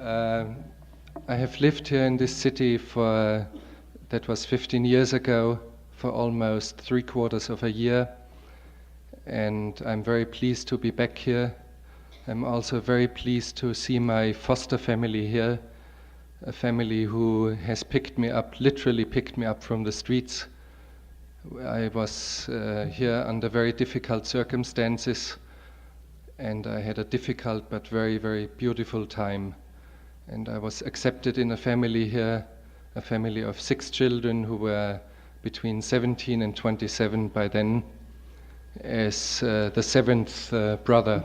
Uh, I have lived here in this city that was 15 years ago, for almost 3/4 of a year. And I'm very pleased to be back here. I'm also very pleased to see my foster family here, a family who has literally picked me up from the streets. I was here under very difficult circumstances, and I had a difficult but very, very beautiful time. And I was accepted in a family here, a family of 6 children who were between 17 and 27 by then, as the 7th brother.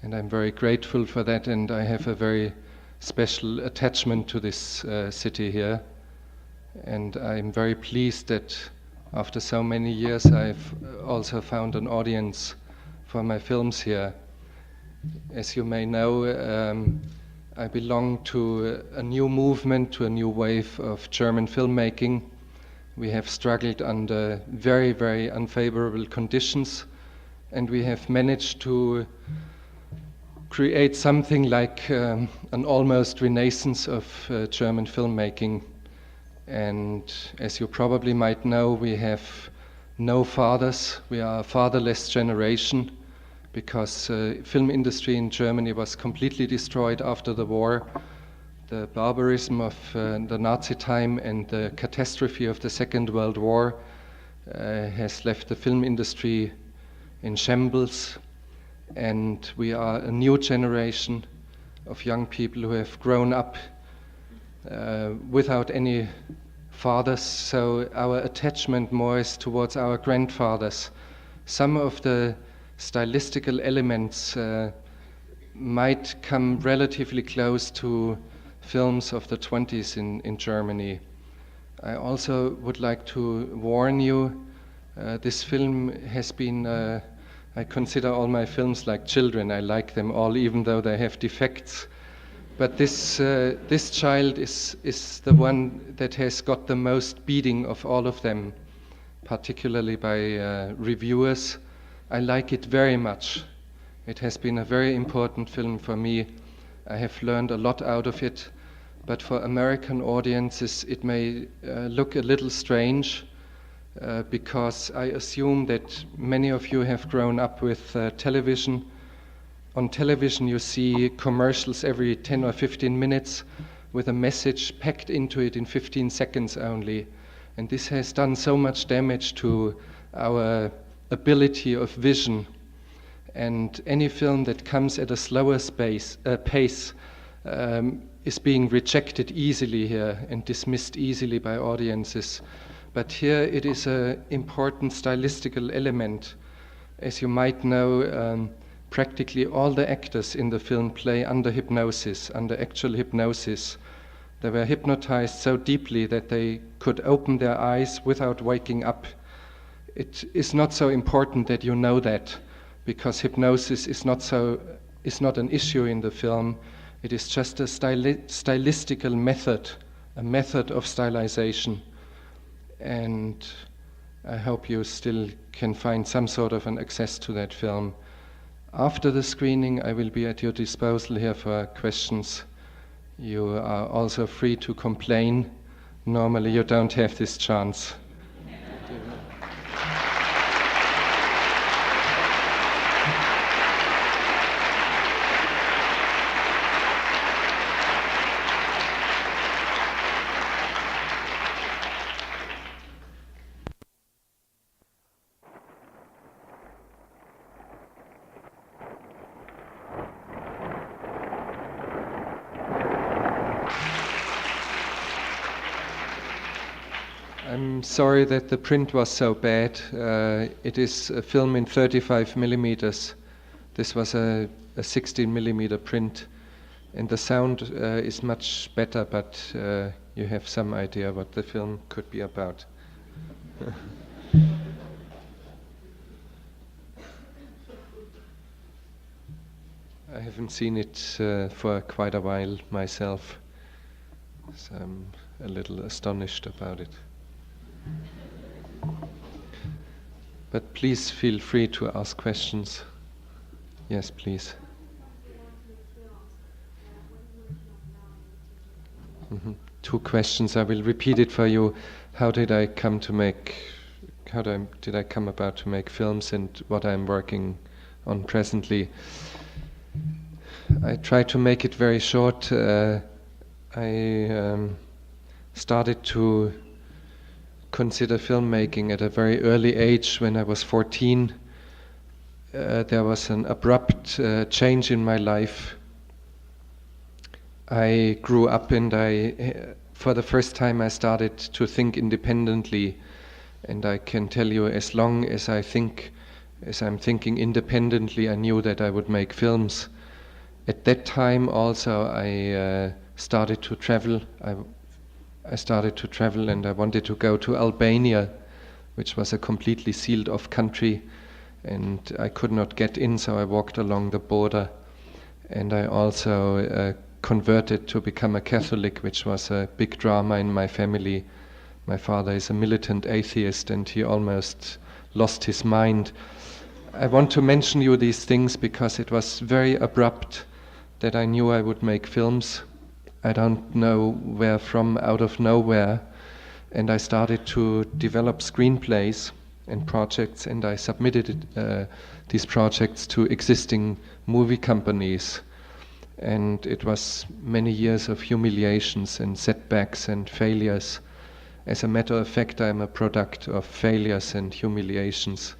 And I'm very grateful for that, and I have a very special attachment to this city here. And I'm very pleased that after so many years I've also found an audience for my films here. As you may know, I belong to a new movement, to a new wave of German filmmaking. We have struggled under very, very unfavorable conditions, and we have managed to create something like an almost renaissance of German filmmaking. And as you probably might know, we have no fathers. We are a fatherless generation, because film industry in Germany was completely destroyed after the war. The barbarism of the Nazi time and the catastrophe of the Second World War has left the film industry in shambles. And we are a new generation of young people who have grown up without any fathers, so our attachment more is towards our grandfathers. Some of the stylistical elements might come relatively close to films of the 20s in Germany. I also would like to warn you, this film has been, I consider all my films like children. I like them all, even though they have defects. But this child is the one that has got the most beating of all of them, particularly by reviewers. I like it very much. It has been a very important film for me. I have learned a lot out of it, but for American audiences it may look a little strange, because I assume that many of you have grown up with television. On television you see commercials every 10 or 15 minutes with a message packed into it in 15 seconds only. And this has done so much damage to our ability of vision. And any film that comes at a slower pace is being rejected easily here and dismissed easily by audiences. But here it is an important stylistical element. As you might know, practically all the actors in the film play under hypnosis, under actual hypnosis. They were hypnotized so deeply that they could open their eyes without waking up. It is not so important that you know that, because hypnosis is not an issue in the film. It is just a stylistical method, a method of stylization. And I hope you still can find some sort of an access to that film. After the screening, I will be at your disposal here for questions. You are also free to complain. Normally you don't have this chance. I'm sorry that the print was so bad. It is a film in 35 millimeters. This was a 16 millimeter print, and the sound is much better, but you have some idea what the film could be about. I haven't seen it for quite a while myself, so I'm a little astonished about it. But please feel free to ask questions. Yes, please. Mhm. Two questions. I will repeat it for you. How did I come to make? Did I come about to make films, and what I'm working on presently? I try to make it very short. I started to consider filmmaking at a very early age. When I was 14, there was an abrupt change in my life. I grew up, and for the first time, I started to think independently. And I can tell you, as long as I'm thinking independently, I knew that I would make films. At that time, also, I started to travel. I started to travel, and I wanted to go to Albania, which was a completely sealed-off country, and I could not get in, so I walked along the border. And I also converted to become a Catholic, which was a big drama in my family. My father is a militant atheist, and he almost lost his mind. I want to mention you these things because it was very abrupt that I knew I would make films. I don't know where from, out of nowhere. And I started to develop screenplays and projects, and I submitted these projects to existing movie companies. And it was many years of humiliations and setbacks and failures. As a matter of fact, I'm a product of failures and humiliations.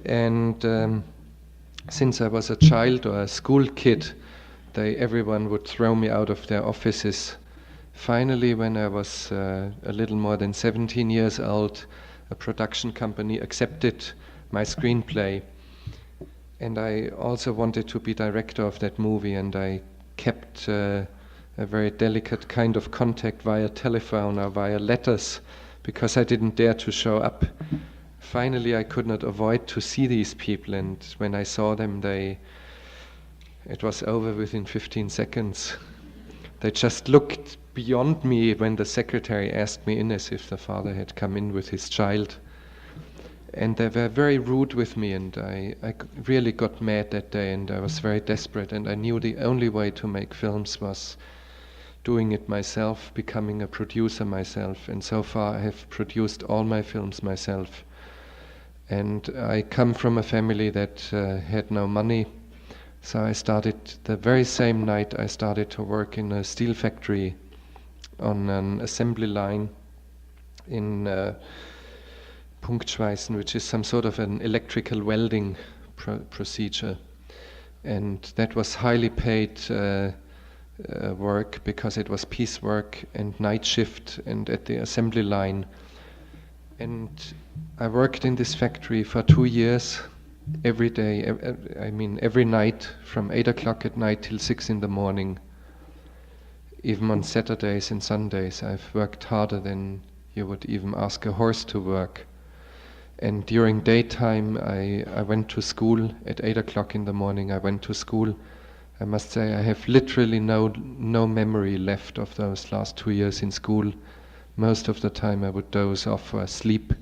And since I was a child or a school kid, everyone would throw me out of their offices. Finally, when I was a little more than 17 years old, a production company accepted my screenplay. And I also wanted to be director of that movie, and I kept a very delicate kind of contact via telephone or via letters, because I didn't dare to show up. Finally, I could not avoid to see these people, and when I saw them, it was over within 15 seconds. They just looked beyond me when the secretary asked me in, as if the father had come in with his child. And they were very rude with me, and I really got mad that day, and I was very desperate, and I knew the only way to make films was doing it myself, becoming a producer myself. And so far I have produced all my films myself. And I come from a family that had no money, so I started, the very same night I started to work in a steel factory on an assembly line in Punktschweißen, which is some sort of an electrical welding procedure. And that was highly paid work, because it was piecework and night shift and at the assembly line. And I worked in this factory for 2 years, every day, every night, from 8 o'clock at night till 6 in the morning. Even on Saturdays and Sundays, I've worked harder than you would even ask a horse to work. And during daytime, I went to school at 8 o'clock in the morning. I went to school. I must say I have literally no memory left of those last 2 years in school. Most of the time I would doze off or sleep.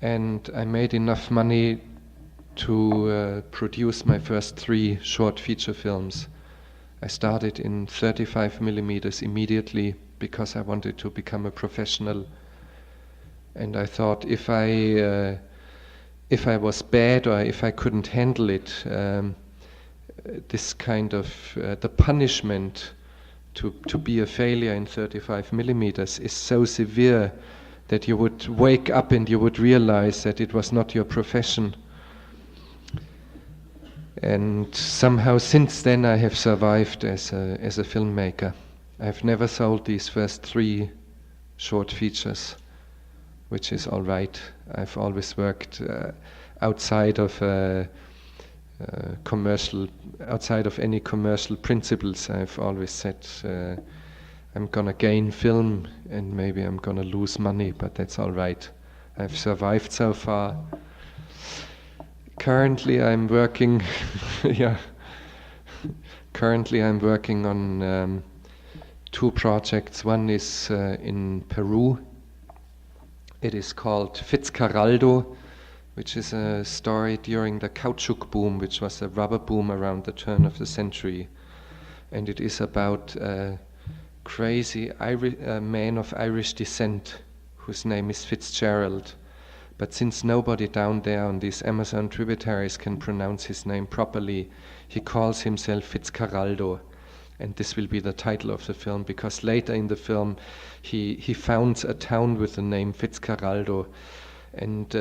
And I made enough money to produce my first 3 short feature films. I started in 35 millimeters immediately because I wanted to become a professional. And I thought if I was bad, or if I couldn't handle it, this kind of the punishment to be a failure in 35 millimeters is so severe that you would wake up and you would realize that it was not your profession. And somehow since then I have survived as a filmmaker. I've never sold these first 3 short features, which is all right. I've always worked outside of outside of any commercial principles. I've always said I'm gonna gain film and maybe I'm gonna lose money, but that's all right. I've survived so far. Currently I'm working Currently I'm working on 2 projects. One is in Peru. It is called Fitzcarraldo, which is a story during the caoutchouc boom, which was a rubber boom around the turn of the century. And it is about crazy man of Irish descent whose name is Fitzgerald. But since nobody down there on these Amazon tributaries can pronounce his name properly, he calls himself Fitzcarraldo. And this will be the title of the film, because later in the film he founds a town with the name Fitzcarraldo. And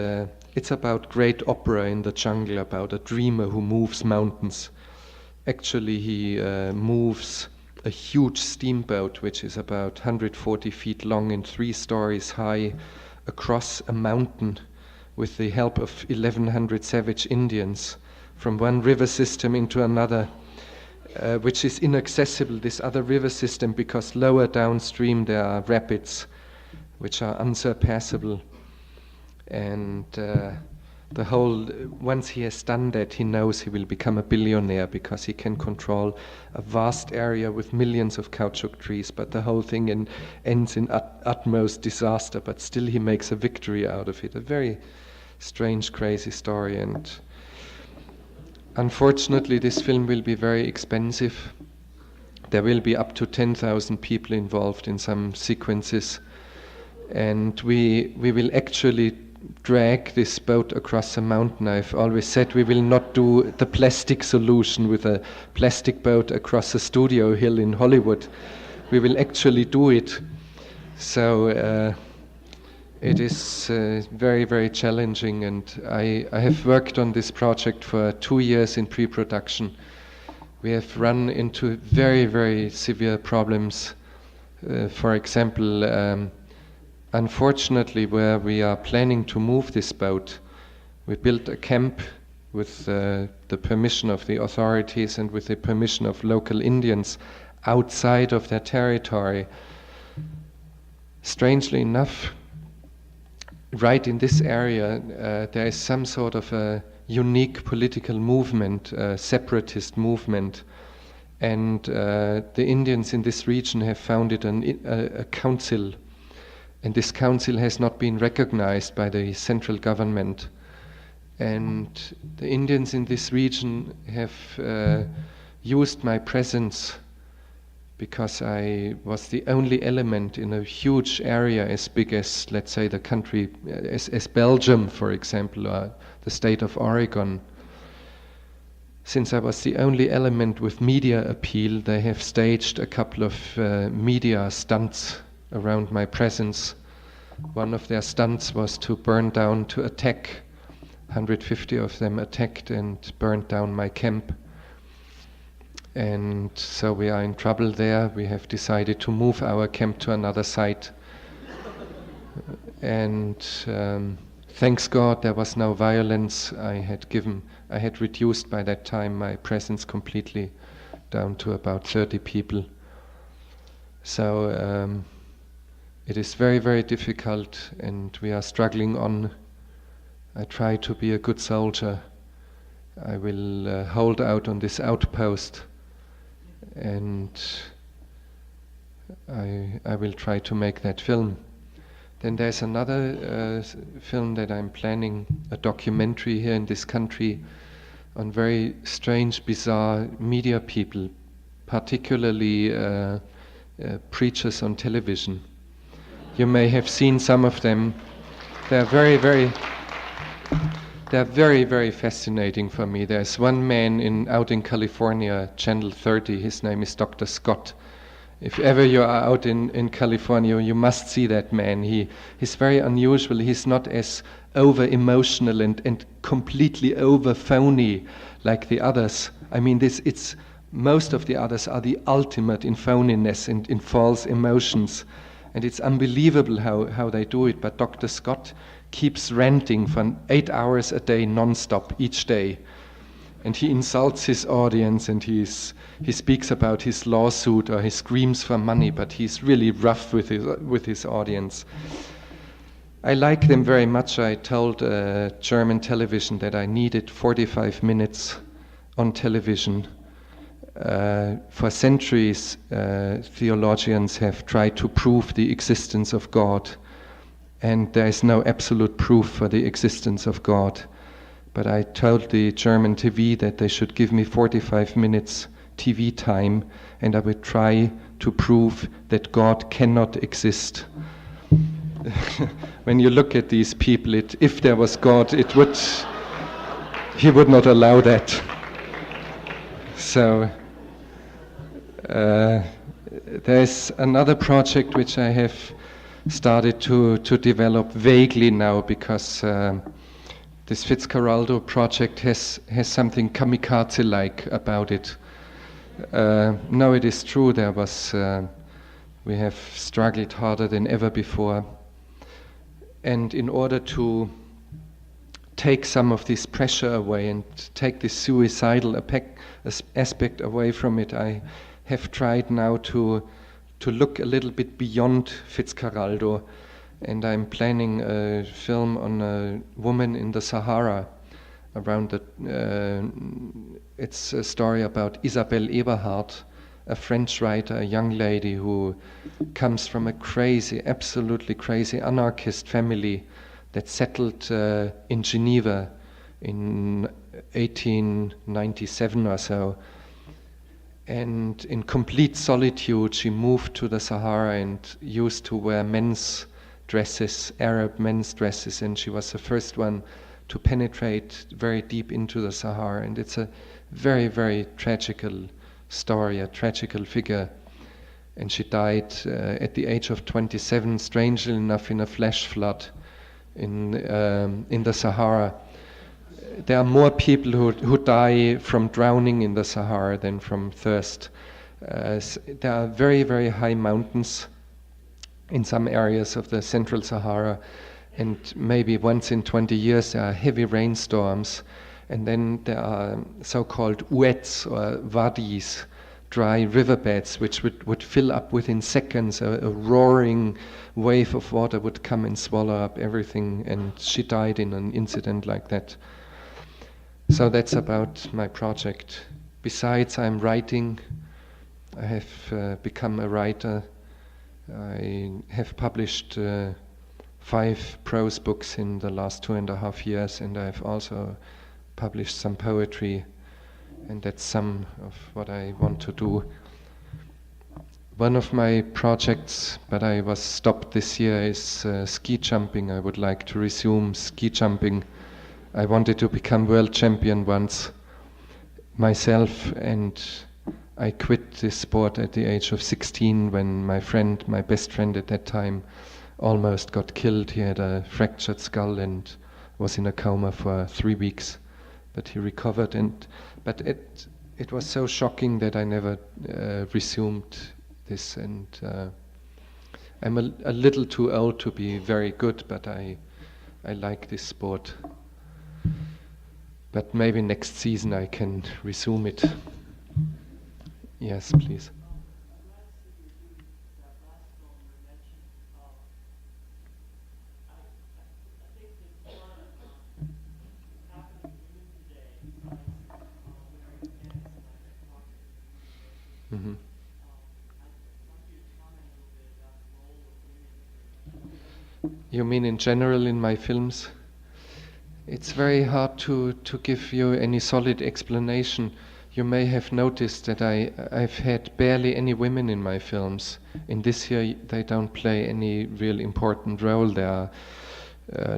it's about great opera in the jungle, about a dreamer who moves mountains. Actually, he moves a huge steamboat, which is about 140 feet long and 3 stories high, across a mountain with the help of 1,100 savage Indians from one river system into another, which is inaccessible, this other river system, because lower downstream there are rapids which are unsurpassable. And once he has done that, he knows he will become a billionaire, because he can control a vast area with millions of caoutchouc trees, but the whole thing ends in utmost disaster, but still he makes a victory out of it. A very strange, crazy story. And unfortunately, this film will be very expensive. There will be up to 10,000 people involved in some sequences, and we will actually drag this boat across a mountain. I've always said we will not do the plastic solution with a plastic boat across a studio hill in Hollywood. We will actually do it. So it is very, very challenging, and I have worked on this project for 2 years in pre-production. We have run into very, very severe problems. For example, unfortunately, where we are planning to move this boat, we built a camp with the permission of the authorities and with the permission of local Indians outside of their territory. Strangely enough, right in this area, there is some sort of a unique political movement, a separatist movement, and the Indians in this region have founded a council. And this council has not been recognized by the central government. And the Indians in this region have used my presence, because I was the only element in a huge area as big as, let's say, the country, as Belgium, for example, or the state of Oregon. Since I was the only element with media appeal, they have staged a couple of media stunts around my presence. One of their stunts was to attack. 150 of them attacked and burned down my camp. And so we are in trouble there. We have decided to move our camp to another site. And thanks God there was no violence. I had reduced by that time my presence completely down to about 30 people. So it is very, very difficult, and we are struggling on. I try to be a good soldier. I will hold out on this outpost, and I will try to make that film. Then there's another film that I'm planning, a documentary here in this country on very strange, bizarre media people, particularly preachers on television. You may have seen some of them. They're very, very fascinating for me. There's one man out in California, Channel 30, his name is Dr. Scott. If ever you are out in California, you must see that man. He's very unusual. He's not as over-emotional and completely over-phony like the others. I mean, most of the others are the ultimate in phoniness and in false emotions. And it's unbelievable how they do it. But Dr. Scott keeps ranting for 8 hours a day, non-stop, each day. And he insults his audience, and he speaks about his lawsuit, or he screams for money, but he's really rough with his audience. I like them very much. I told German television that I needed 45 minutes on television. For centuries, theologians have tried to prove the existence of God, and there is no absolute proof for the existence of God. But I told the German TV that they should give me 45 minutes TV time, and I would try to prove that God cannot exist. When you look at these people, if there was God, He would not allow that. So there's another project which I have started to develop vaguely now, because this Fitzcarraldo project has something kamikaze-like about it. No, it is true, we have struggled harder than ever before. And in order to take some of this pressure away and take this suicidal aspect away from it, I have tried now to look a little bit beyond Fitzcarraldo, and I'm planning a film on a woman in the Sahara. It's a story about Isabelle Eberhard, a French writer, a young lady who comes from a crazy, absolutely crazy anarchist family that settled in Geneva in 1897 or so. And in complete solitude, she moved to the Sahara and used to wear men's dresses, Arab men's dresses, and she was the first one to penetrate very deep into the Sahara. And it's a very, very tragical story, a tragical figure. And she died at the age of 27, strangely enough, in a flash flood in the Sahara. There are more people who die from drowning in the Sahara than from thirst. There are very, very high mountains in some areas of the central Sahara, and maybe once in 20 years there are heavy rainstorms, and then there are so-called oueds or wadis, dry riverbeds, which would fill up within seconds. A roaring wave of water would come and swallow up everything, and she died in an incident like that. So that's about my project. Besides, I'm writing. I have become a writer. I have published 5 prose books in the last 2.5 years, and I've also published some poetry, and that's some of what I want to do. One of my projects, but I was stopped this year, is ski jumping. I would like to resume ski jumping. I wanted to become world champion once myself, and I quit this sport at the age of 16 when my best friend at that time, almost got killed. He had a fractured skull and was in a coma for 3 weeks, but he recovered. But it was so shocking that I never resumed this, and I'm a little too old to be very good, but I like this sport. But maybe next season I can resume it. Yes, please. Mm-hmm. You mean in general in my films? It's very hard to give you any solid explanation. You may have noticed that I've had barely any women in my films. In this year, they don't play any real important role. They are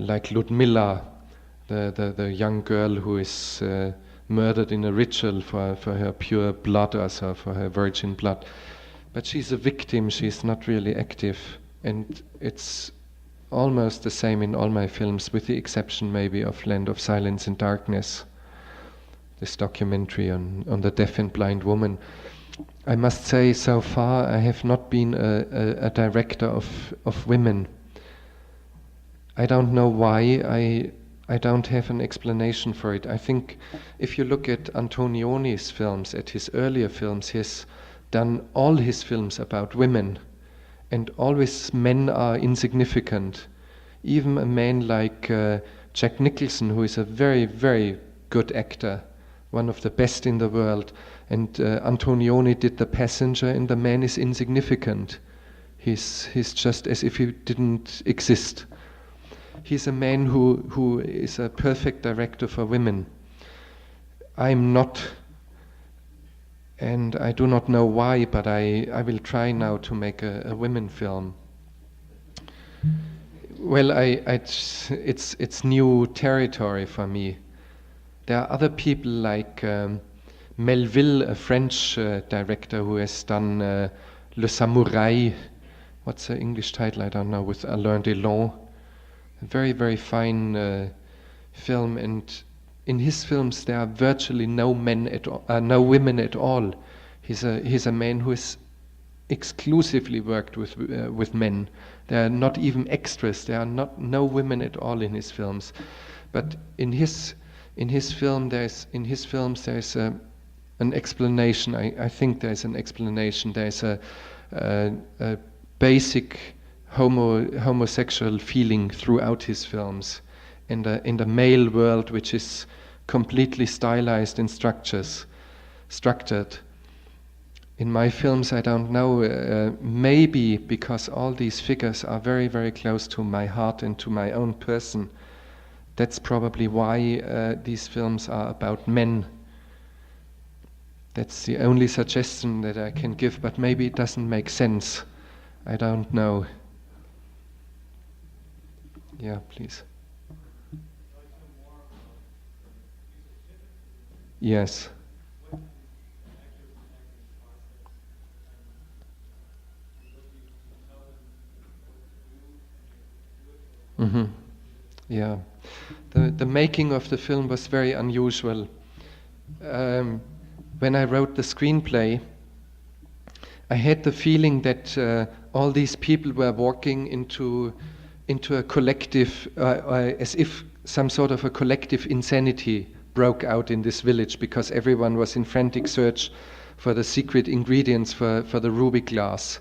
like Ludmilla, the young girl who is murdered in a ritual for her pure blood, also for her virgin blood. But she's a victim, she's not really active. And it's almost the same in all my films, with the exception maybe of Land of Silence and Darkness, this documentary on the deaf and blind woman. I must say, so far I have not been a director of women. I don't know why. I don't have an explanation for it. I think if you look at Antonioni's films, at his earlier films, he has done all his films about women, and always men are insignificant. Even a man like Jack Nicholson, who is a very, very good actor, one of the best in the world, and Antonioni did The Passenger, and the man is insignificant. He's just as if he didn't exist. He's a man who is a perfect director for women. I'm not And I do not know why, but I will try now to make a women film. Well, it's new territory for me. There are other people like Melville, a French director who has done Le Samouraï. What's the English title? I don't know. With Alain Delon, a very, very fine film. And in his films, there are virtually no men at all, no women at all. He's a man who has exclusively worked with men. There are not even extras. There are no women at all in his films. But in his films there's an explanation. I think there's an explanation. There's a basic homosexual feeling throughout his films, in the male world, which is completely stylized and structured. In my films, I don't know, maybe because all these figures are very, very close to my heart and to my own person. That's probably why these films are about men. That's the only suggestion that I can give, but maybe it doesn't make sense. I don't know. Yeah, please. Yes. Mm-hmm. Yeah. The making of the film was very unusual. When I wrote the screenplay, I had the feeling that all these people were walking into a collective, as if some sort of a collective insanity broke out in this village, because everyone was in frantic search for the secret ingredients for the ruby glass.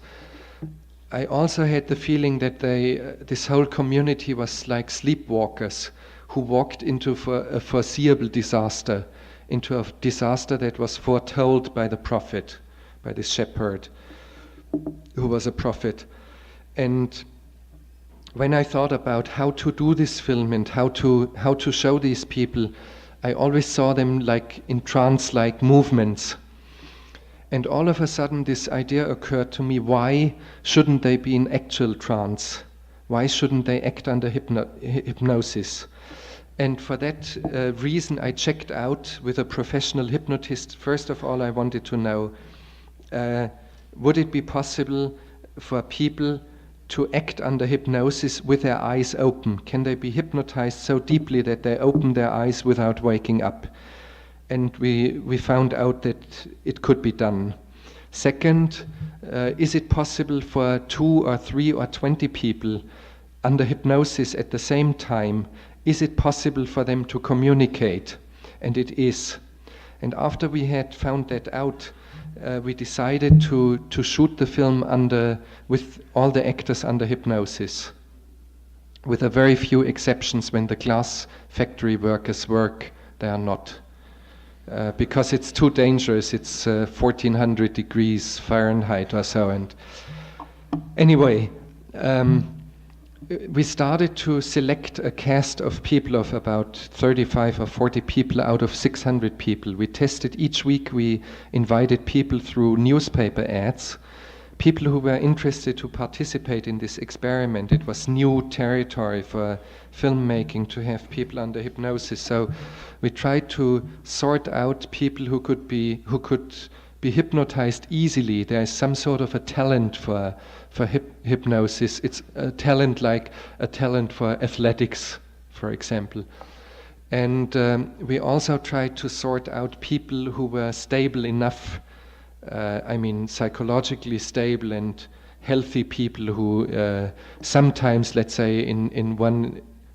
I also had the feeling that this whole community was like sleepwalkers who walked into a foreseeable disaster, into a disaster that was foretold by the prophet, by this shepherd, who was a prophet. And when I thought about how to do this film and how to show these people, I always saw them like in trance-like movements. And all of a sudden this idea occurred to me: why shouldn't they be in actual trance? Why shouldn't they act under hypnosis? And for that reason I checked out with a professional hypnotist. First of all, I wanted to know, would it be possible for people to act under hypnosis with their eyes open? Can they be hypnotized so deeply that they open their eyes without waking up? And we found out that it could be done. Second, is it possible for 2 or 3 or 20 people under hypnosis at the same time? Is it possible for them to communicate? And it is. And after we had found that out, we decided to shoot the film with all the actors under hypnosis, with a very few exceptions. When the glass factory workers work, they are not. Because it's too dangerous. It's 1400 degrees Fahrenheit or so. And anyway, we started to select a cast of people of about 35 or 40 people out of 600 people. We tested each week. We invited people through newspaper ads, people who were interested to participate in this experiment. It was new territory for filmmaking to have people under hypnosis. So we tried to sort out people who could be hypnotized easily. There is some sort of a talent for hypnosis. It's a talent like a talent for athletics, for example. And we also tried to sort out people who were stable enough, psychologically stable and healthy people who sometimes, let's say in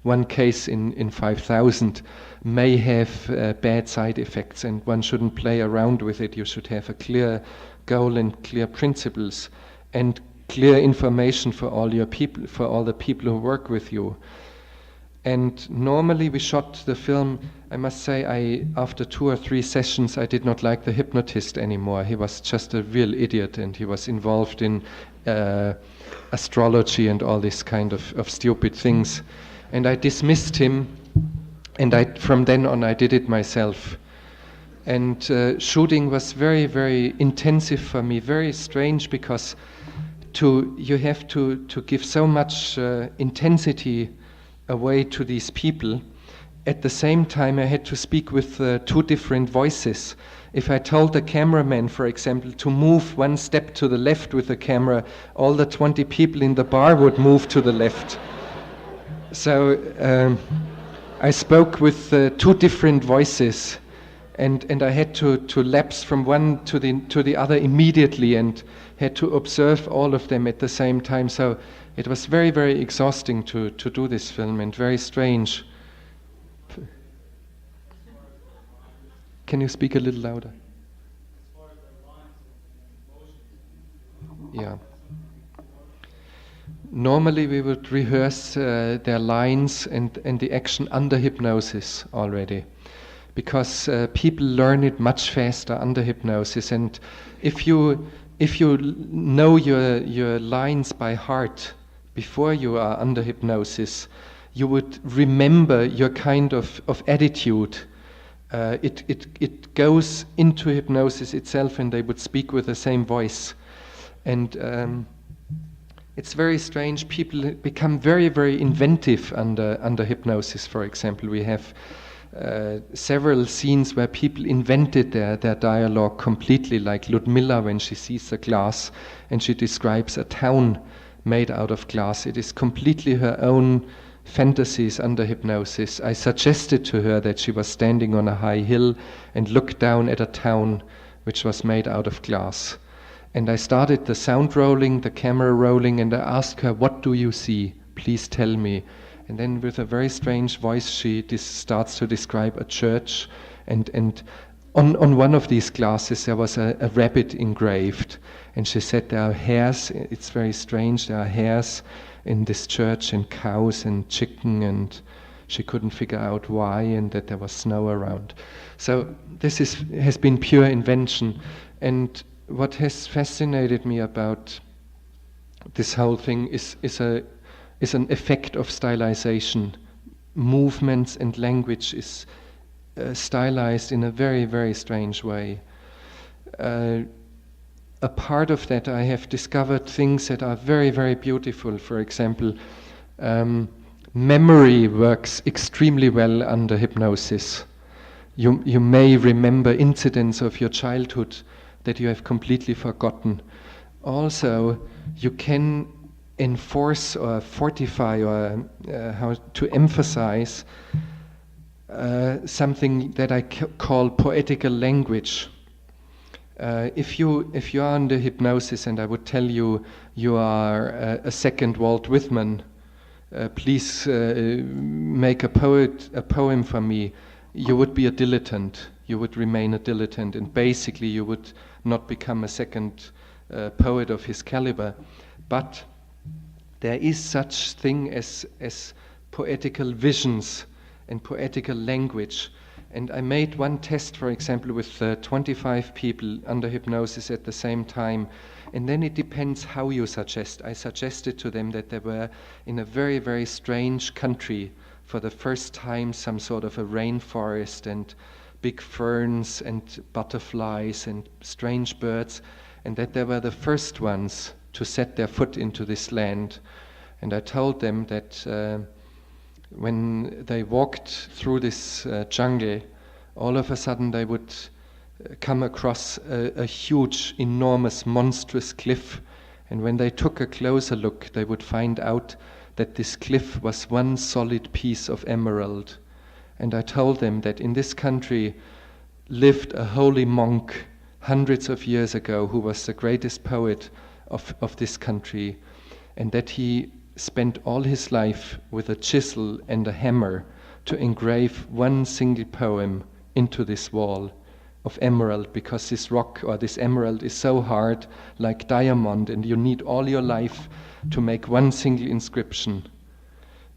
one case in 5,000, may have bad side effects, and one shouldn't play around with it. You should have a clear goal and clear principles and clear information for all your people, for all the people who work with you. And normally we shot the film. I must say, after 2 or 3 sessions, I did not like the hypnotist anymore. He was just a real idiot, and he was involved in astrology and all this kind of stupid things. And I dismissed him, and from then on I did it myself. And shooting was very, very intensive for me, very strange, because you have to give so much intensity away to these people. At the same time, I had to speak with two different voices. If I told the cameraman, for example, to move one step to the left with the camera, all the 20 people in the bar would move to the left. So I spoke with two different voices, and I had to lapse from one to the other immediately, and had to observe all of them at the same time. So it was very, very exhausting to do this film, and very strange. Can you speak a little louder? Yeah. Normally we would rehearse their lines and the action under hypnosis already, because people learn it much faster under hypnosis. And if you know your lines by heart before you are under hypnosis, you would remember your kind of attitude. It goes into hypnosis itself, and they would speak with the same voice. And it's very strange. People become very, very inventive under hypnosis. For example, we have several scenes where people invented their dialogue completely, like Ludmilla when she sees the glass and she describes a town made out of glass. It is completely her own fantasies under hypnosis. I suggested to her that she was standing on a high hill and looked down at a town which was made out of glass. And I started the sound rolling, the camera rolling, and I asked her, "What do you see? Please tell me." And then with a very strange voice, she starts to describe a church, and on one of these glasses there was a rabbit engraved, and she said there are hares. It's very strange, there are hares in this church, and cows and chicken, and she couldn't figure out why, and that there was snow around. So this has been pure invention. And what has fascinated me about this whole thing is an effect of stylization. Movements and language is stylized in a very, very strange way. A part of that, I have discovered things that are very, very beautiful. For example, memory works extremely well under hypnosis. You may remember incidents of your childhood that you have completely forgotten. Also, you can enforce or fortify or how to emphasize something that I call poetical language. If you are under hypnosis and I would tell you are a second Walt Whitman, please make a poem for me, you would be a dilettante. You would remain a dilettante, and basically you would not become a second poet of his caliber. But there is such thing as poetical visions and poetical language. And I made one test, for example, with 25 people under hypnosis at the same time. And then it depends how you suggest. I suggested to them that they were in a very, very strange country for the first time, some sort of a rainforest and big ferns and butterflies and strange birds, and that they were the first ones to set their foot into this land. And I told them that when they walked through this jungle, all of a sudden they would come across a huge, enormous, monstrous cliff. And when they took a closer look, they would find out that this cliff was one solid piece of emerald. And I told them that in this country lived a holy monk hundreds of years ago who was the greatest poet of this country, and that he spent all his life with a chisel and a hammer to engrave one single poem into this wall of emerald, because this rock or this emerald is so hard, like diamond, and you need all your life to make one single inscription.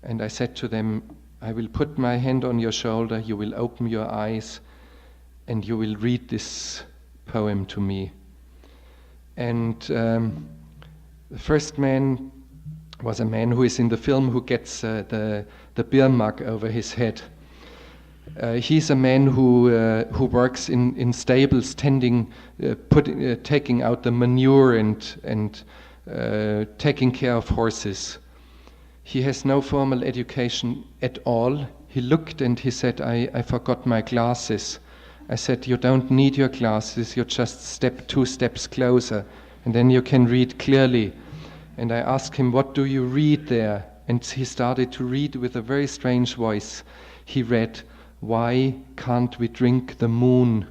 And I said to them, I will put my hand on your shoulder, you will open your eyes, and you will read this poem to me. And the first man was a man who is in the film who gets the beer mug over his head. He's a man who works in stables, taking out the manure and taking care of horses. He has no formal education at all. He looked and he said, I forgot my glasses. I said, you don't need your glasses, you just step 2 steps closer, and then you can read clearly. And I asked him, what do you read there? And he started to read with a very strange voice. He read, why can't we drink the moon?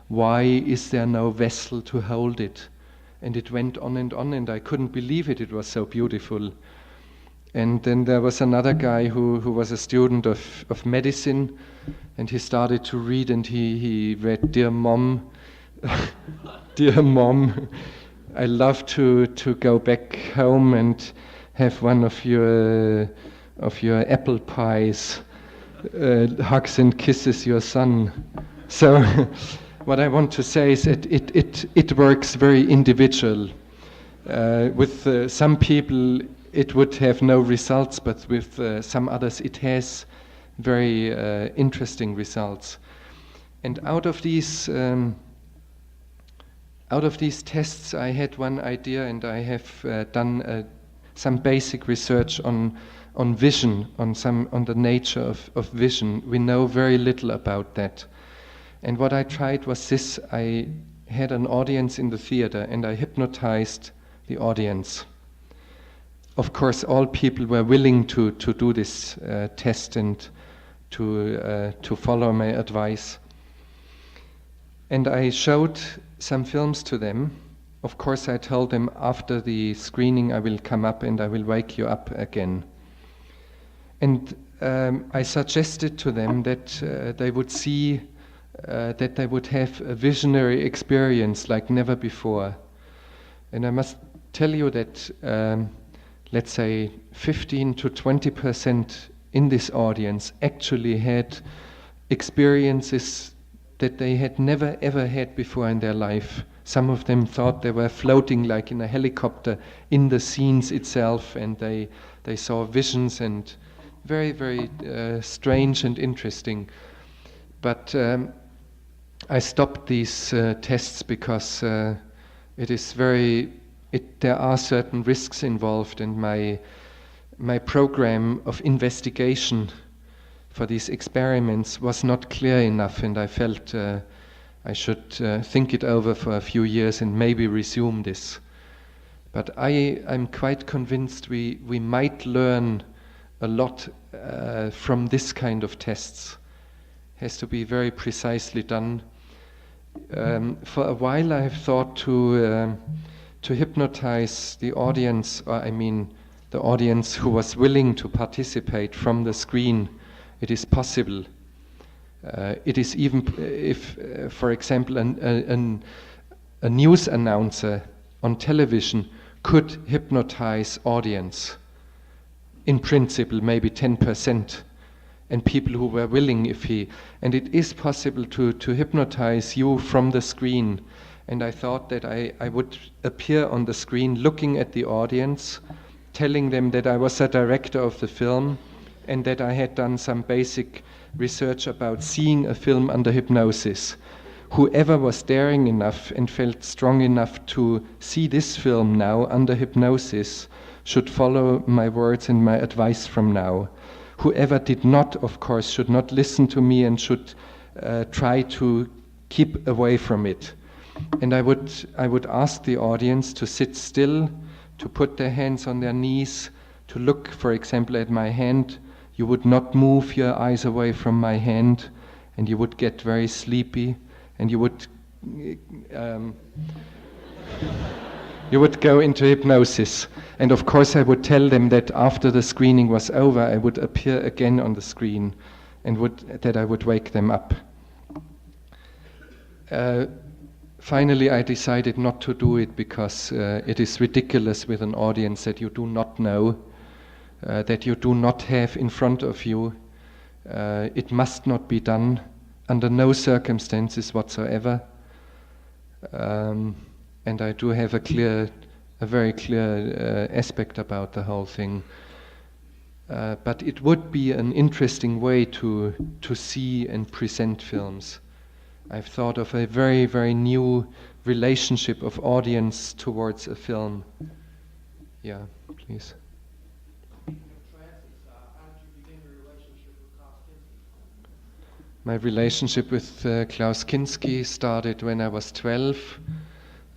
Why is there no vessel to hold it? And it went on, and I couldn't believe it. It was so beautiful. And then there was another guy who was a student of medicine, and he started to read, and he read, Dear Mom, Dear Mom, I love to go back home and have one of your apple pies, hugs and kisses your son. So what I want to say is that it works very individual. With some people it would have no results, but with some others it has very interesting results. And out of these tests, I had one idea, and I have done some basic research on vision, on the nature of vision. We know very little about that. And what I tried was this: I had an audience in the theater, and I hypnotized the audience. Of course, all people were willing to do this test and to follow my advice. And I showed some films to them. Of course, I told them after the screening I will come up and I will wake you up again. And I suggested to them that they would see, that they would have a visionary experience like never before. And I must tell you that let's say 15 to 20% in this audience actually had experiences that they had never ever had before in their life. Some of them thought they were floating like in a helicopter in the scenes itself, and they saw visions, and very, very strange and interesting. But I stopped these tests because it is there are certain risks involved, and my program of investigation for these experiments was not clear enough, and I felt I should think it over for a few years and maybe resume this. But I'm quite convinced we might learn a lot from this kind of tests. It has to be very precisely done. For a while I have thought to hypnotize the audience, or I mean the audience who was willing to participate from the screen. It is possible. It is even if, for example, a news announcer on television could hypnotize audience. In principle, maybe 10%, and people who were willing, and it is possible to hypnotize you from the screen. And I thought that I would appear on the screen looking at the audience, telling them that I was a director of the film and that I had done some basic research about seeing a film under hypnosis. Whoever was daring enough and felt strong enough to see this film now under hypnosis should follow my words and my advice from now. Whoever did not, of course, should not listen to me and should try to keep away from it. And I would ask the audience to sit still, to put their hands on their knees, to look, for example, at my hand. You would not move your eyes away from my hand, and you would get very sleepy, and you would go into hypnosis. And of course I would tell them that after the screening was over, I would appear again on the screen and that I would wake them up. Finally, I decided not to do it because it is ridiculous with an audience that you do not know, that you do not have in front of you. It must not be done under no circumstances whatsoever. And I do have a very clear aspect about the whole thing. but it would be an interesting way to see and present films. I've thought of a very, very new relationship of audience towards a film. Yeah, please. My relationship with Klaus Kinski started when I was 12.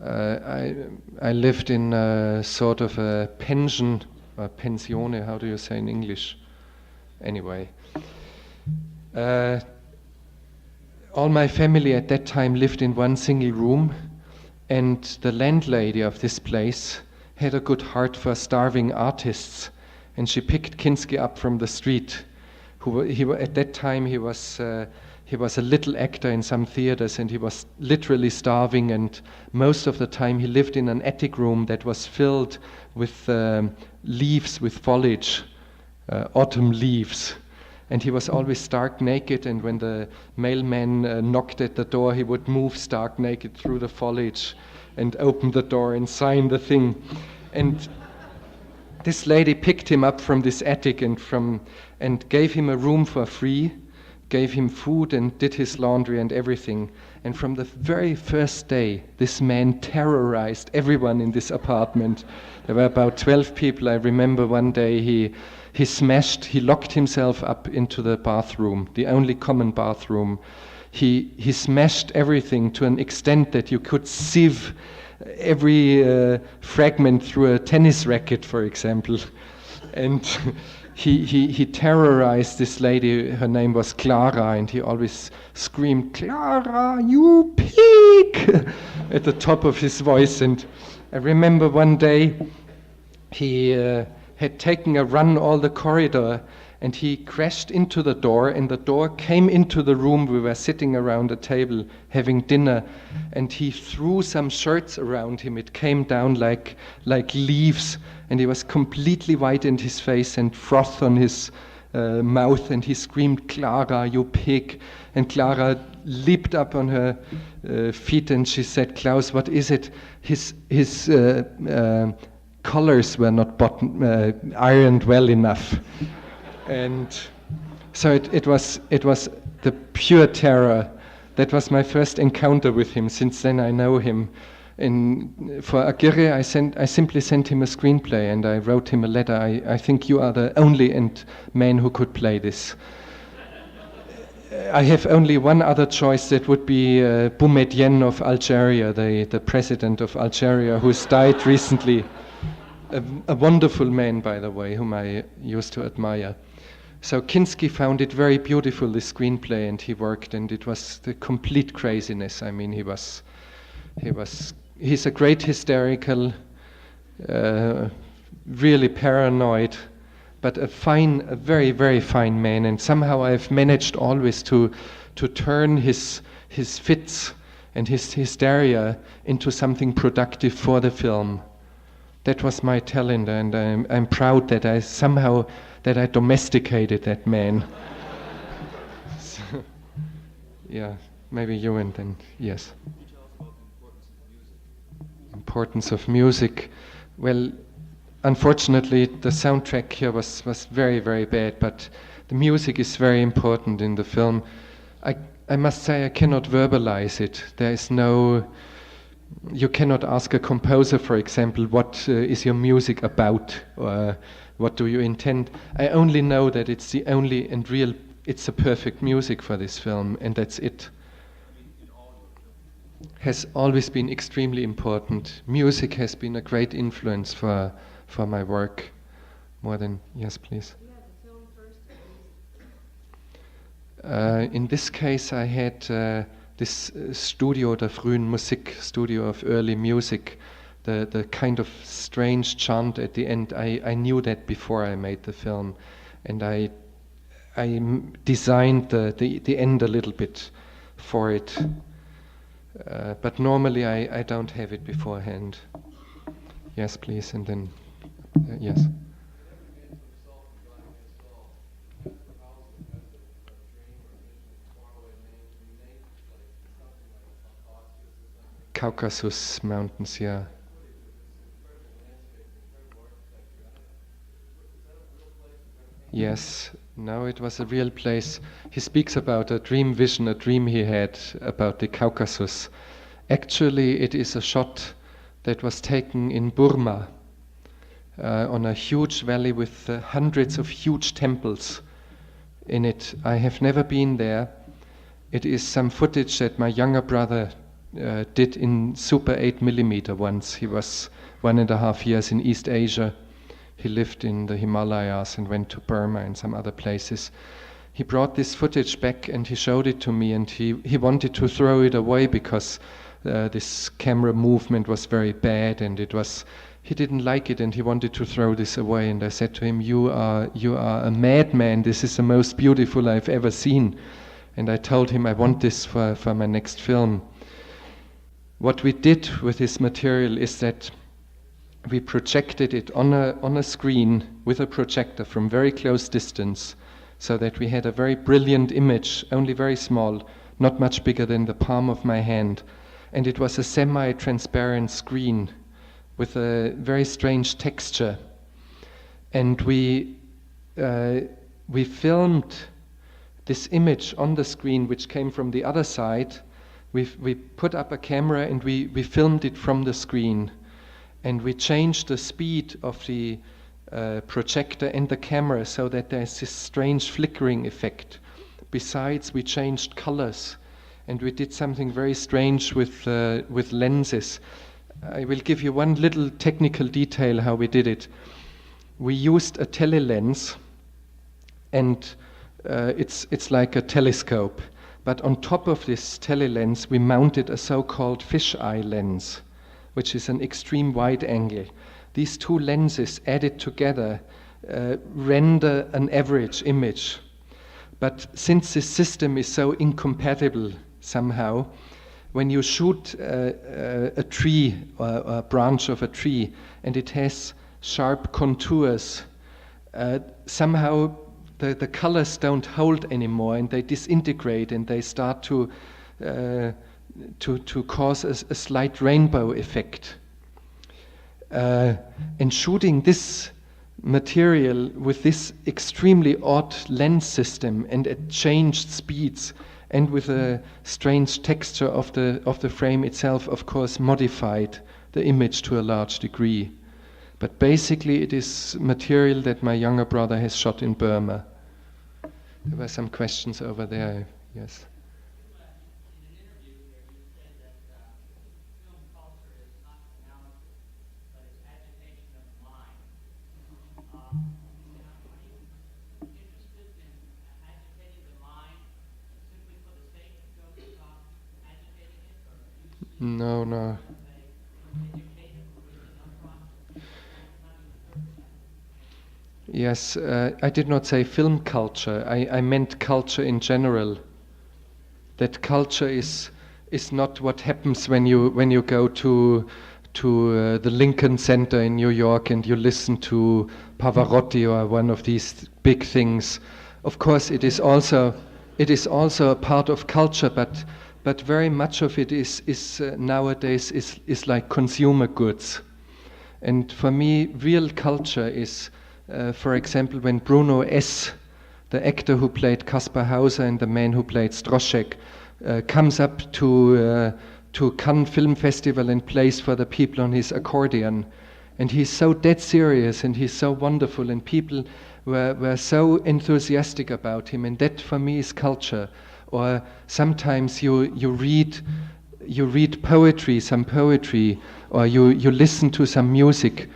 I lived in a sort of a pension, or pensione, how do you say in English? Anyway. All my family at that time lived in one single room, and the landlady of this place had a good heart for starving artists, and she picked Kinski up from the street. At that time he was a little actor in some theaters, and he was literally starving, and most of the time he lived in an attic room that was filled with leaves, with foliage, autumn leaves. And he was always stark naked, and when the mailman knocked at the door, he would move stark naked through the foliage and open the door and sign the thing. And this lady picked him up from this attic and gave him a room for free, gave him food and did his laundry and everything. And from the very first day, this man terrorized everyone in this apartment. There were about 12 people. I remember one day he locked himself up into the bathroom, the only common bathroom. He smashed everything to an extent that you could sieve every fragment through a tennis racket, for example. And he terrorized this lady. Her name was Clara, and he always screamed, "Clara, you pig!" at the top of his voice. And I remember one day he had taken a run all the corridor, and he crashed into the door, and the door came into the room. We were sitting around a table having dinner, and he threw some shirts around him. It came down like leaves, and he was completely white in his face and froth on his mouth, and he screamed, "Clara, you pig!" And Clara leaped up on her feet, and she said, "Klaus, what is it?" His collars were not ironed well enough. And so it was the pure terror. That was my first encounter with him. Since then I know him. For Aguirre, I simply sent him a screenplay, and I wrote him a letter. I think you are the only man who could play this. I have only one other choice. That would be Boumedienne of Algeria, the president of Algeria, who's died recently. A wonderful man, by the way, whom I used to admire. So Kinski found it very beautiful, this screenplay, and he worked, and it was the complete craziness. I mean, he's a great hysterical, really paranoid, but a very, very fine man. And somehow I've managed always to turn his fits and his hysteria into something productive for the film. That was my talent, and I'm proud that I domesticated that man. So, yeah, maybe you, and then yes. Importance of music. Well, unfortunately, the soundtrack here was very, very bad, but the music is very important in the film. I must say I cannot verbalize it. There is no. You cannot ask a composer, for example, what is your music about, or what do you intend. I only know that it's the only and real, it's the perfect music for this film, and that's it. Has always been extremely important. Music has been a great influence for my work, more than, yes, please. In this case, I had this Studio der frühen Musik, studio of early music, the kind of strange chant at the end. I knew that before I made the film, and I designed the end a little bit for it. But normally I don't have it beforehand. Yes, please, and then yes. Caucasus Mountains, yeah. Yes, no, it was a real place. He speaks about a dream vision, a dream he had about the Caucasus. Actually, it is a shot that was taken in Burma, on a huge valley with hundreds of huge temples in it. I have never been there. It is some footage that my younger brother did in Super 8mm once. He was 1.5 years in East Asia. He lived in the Himalayas and went to Burma and some other places. He brought this footage back and he showed it to me, and he wanted to throw it away because this camera movement was very bad, and he didn't like it, and he wanted to throw this away. And I said to him, you are a madman. This is the most beautiful I've ever seen. And I told him I want this for my next film. What we did with this material is that we projected it on a screen with a projector from very close distance, so that we had a very brilliant image, only very small, not much bigger than the palm of my hand. And it was a semi-transparent screen with a very strange texture. And we filmed this image on the screen, which came from the other side. We put up a camera and we filmed it from the screen. And we changed the speed of the projector and the camera so that there's this strange flickering effect. Besides, we changed colors, and we did something very strange with lenses. I will give you one little technical detail how we did it. We used a telelens, and it's like a telescope. But on top of this telelens, we mounted a so-called fisheye lens, which is an extreme wide angle. These two lenses added together render an average image. But since this system is so incompatible somehow, when you shoot a tree or a branch of a tree and it has sharp contours, somehow the colors don't hold anymore, and they disintegrate, and they start to cause a slight rainbow effect. And shooting this material with this extremely odd lens system and at changed speeds and with a strange texture of the frame itself, of course, modified the image to a large degree. But basically it is material that my younger brother has shot in Burma. There were some questions over there, yes. No. Yes, I did not say film culture. I meant culture in general. That culture is not what happens when you go to the Lincoln Center in New York and you listen to Pavarotti or one of these big things. Of course, it is also a part of culture, but very much of it is nowadays is like consumer goods. And for me, real culture is, for example, when Bruno S., the actor who played Kaspar Hauser and the man who played Stroszek, comes up to Cannes Film Festival and plays for the people on his accordion. And he's so dead serious and he's so wonderful, and people were so enthusiastic about him, and that for me is culture. Or sometimes you read poetry, some poetry, or you listen to some music,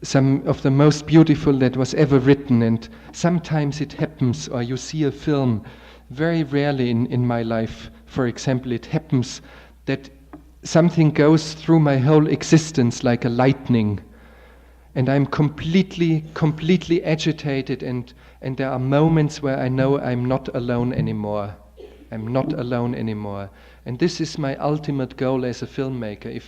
some of the most beautiful that was ever written, and sometimes it happens, or you see a film. Very rarely in my life, for example, it happens that something goes through my whole existence like a lightning, and I'm completely agitated, and there are moments where I know I'm not alone anymore. I'm not alone anymore. And this is my ultimate goal as a filmmaker.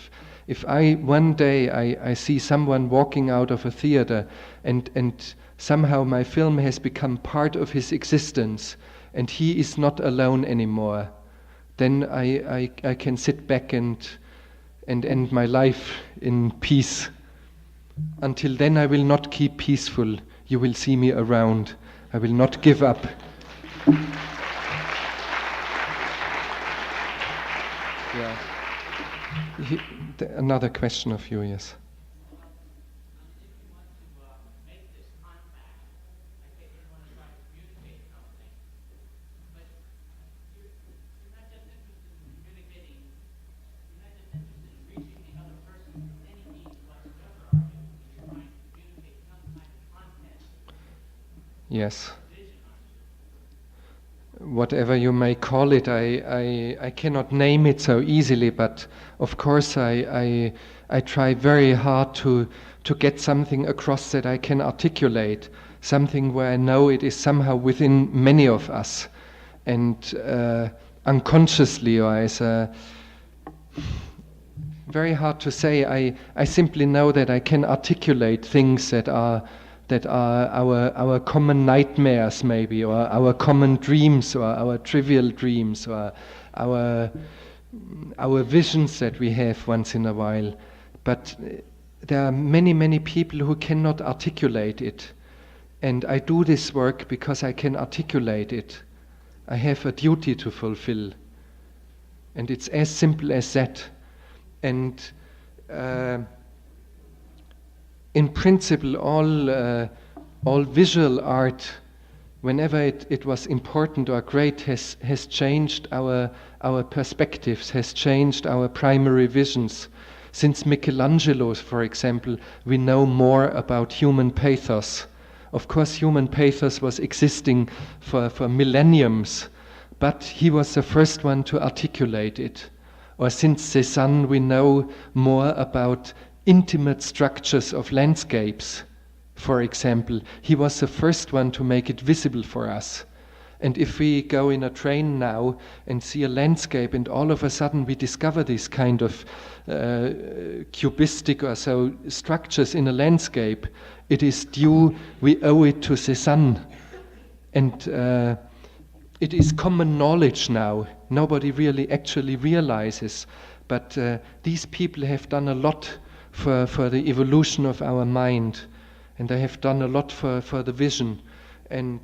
If I one day I see someone walking out of a theater and somehow my film has become part of his existence and he is not alone anymore, then I can sit back and end my life in peace. Until then I will not keep peaceful. You will see me around. I will not give up. Yeah. Another question of you, yes. Yes. Whatever you may call it, I cannot name it so easily, but of course I try very hard to get something across that I can articulate, something where I know it is somehow within many of us, and unconsciously, or as a very hard to say. I simply know that I can articulate things that are our common nightmares, maybe, or our common dreams, or our trivial dreams, or our visions that we have once in a while. But there are many people who cannot articulate it, and I do this work because I can articulate it. I have a duty to fulfill, and it's as simple as that. And in principle, all visual art, whenever it was important or great, has changed our perspectives, has changed our primary visions. Since Michelangelo, for example, we know more about human pathos. Of course, human pathos was existing for millenniums, but he was the first one to articulate it. Or since Cézanne, we know more about intimate structures of landscapes. For example, he was the first one to make it visible for us. And if we go in a train now and see a landscape, and all of a sudden we discover these kind of cubistic or so structures in a landscape, it is we owe it to Cézanne. And it is common knowledge now. Nobody really actually realizes. But these people have done a lot for the evolution of our mind. And they have done a lot for the vision. And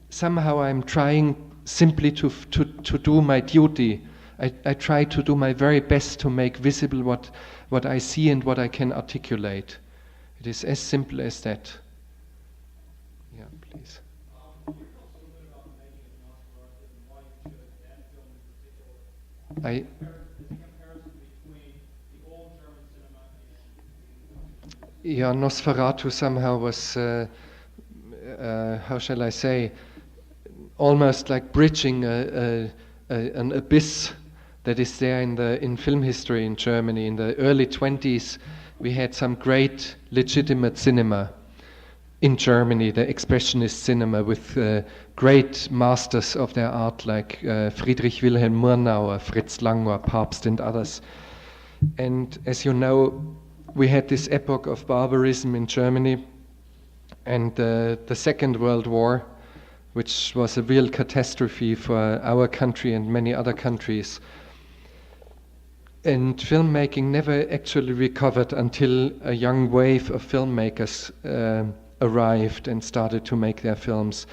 somehow I'm trying simply to do my duty. I try to do my very best to make visible what I see and what I can articulate. It is as simple as that. Yeah, please. Yeah, Nosferatu somehow was, how shall I say, almost like bridging an abyss that is there in film history in Germany. In the early 20s, we had some great legitimate cinema in Germany, the expressionist cinema, with great masters of their art like Friedrich Wilhelm Murnau, Fritz Lang, or Pabst, and others. And as you know, we had this epoch of barbarism in Germany, and the Second World War, which was a real catastrophe for our country and many other countries. And filmmaking never actually recovered until a young wave of filmmakers arrived and started to make their films.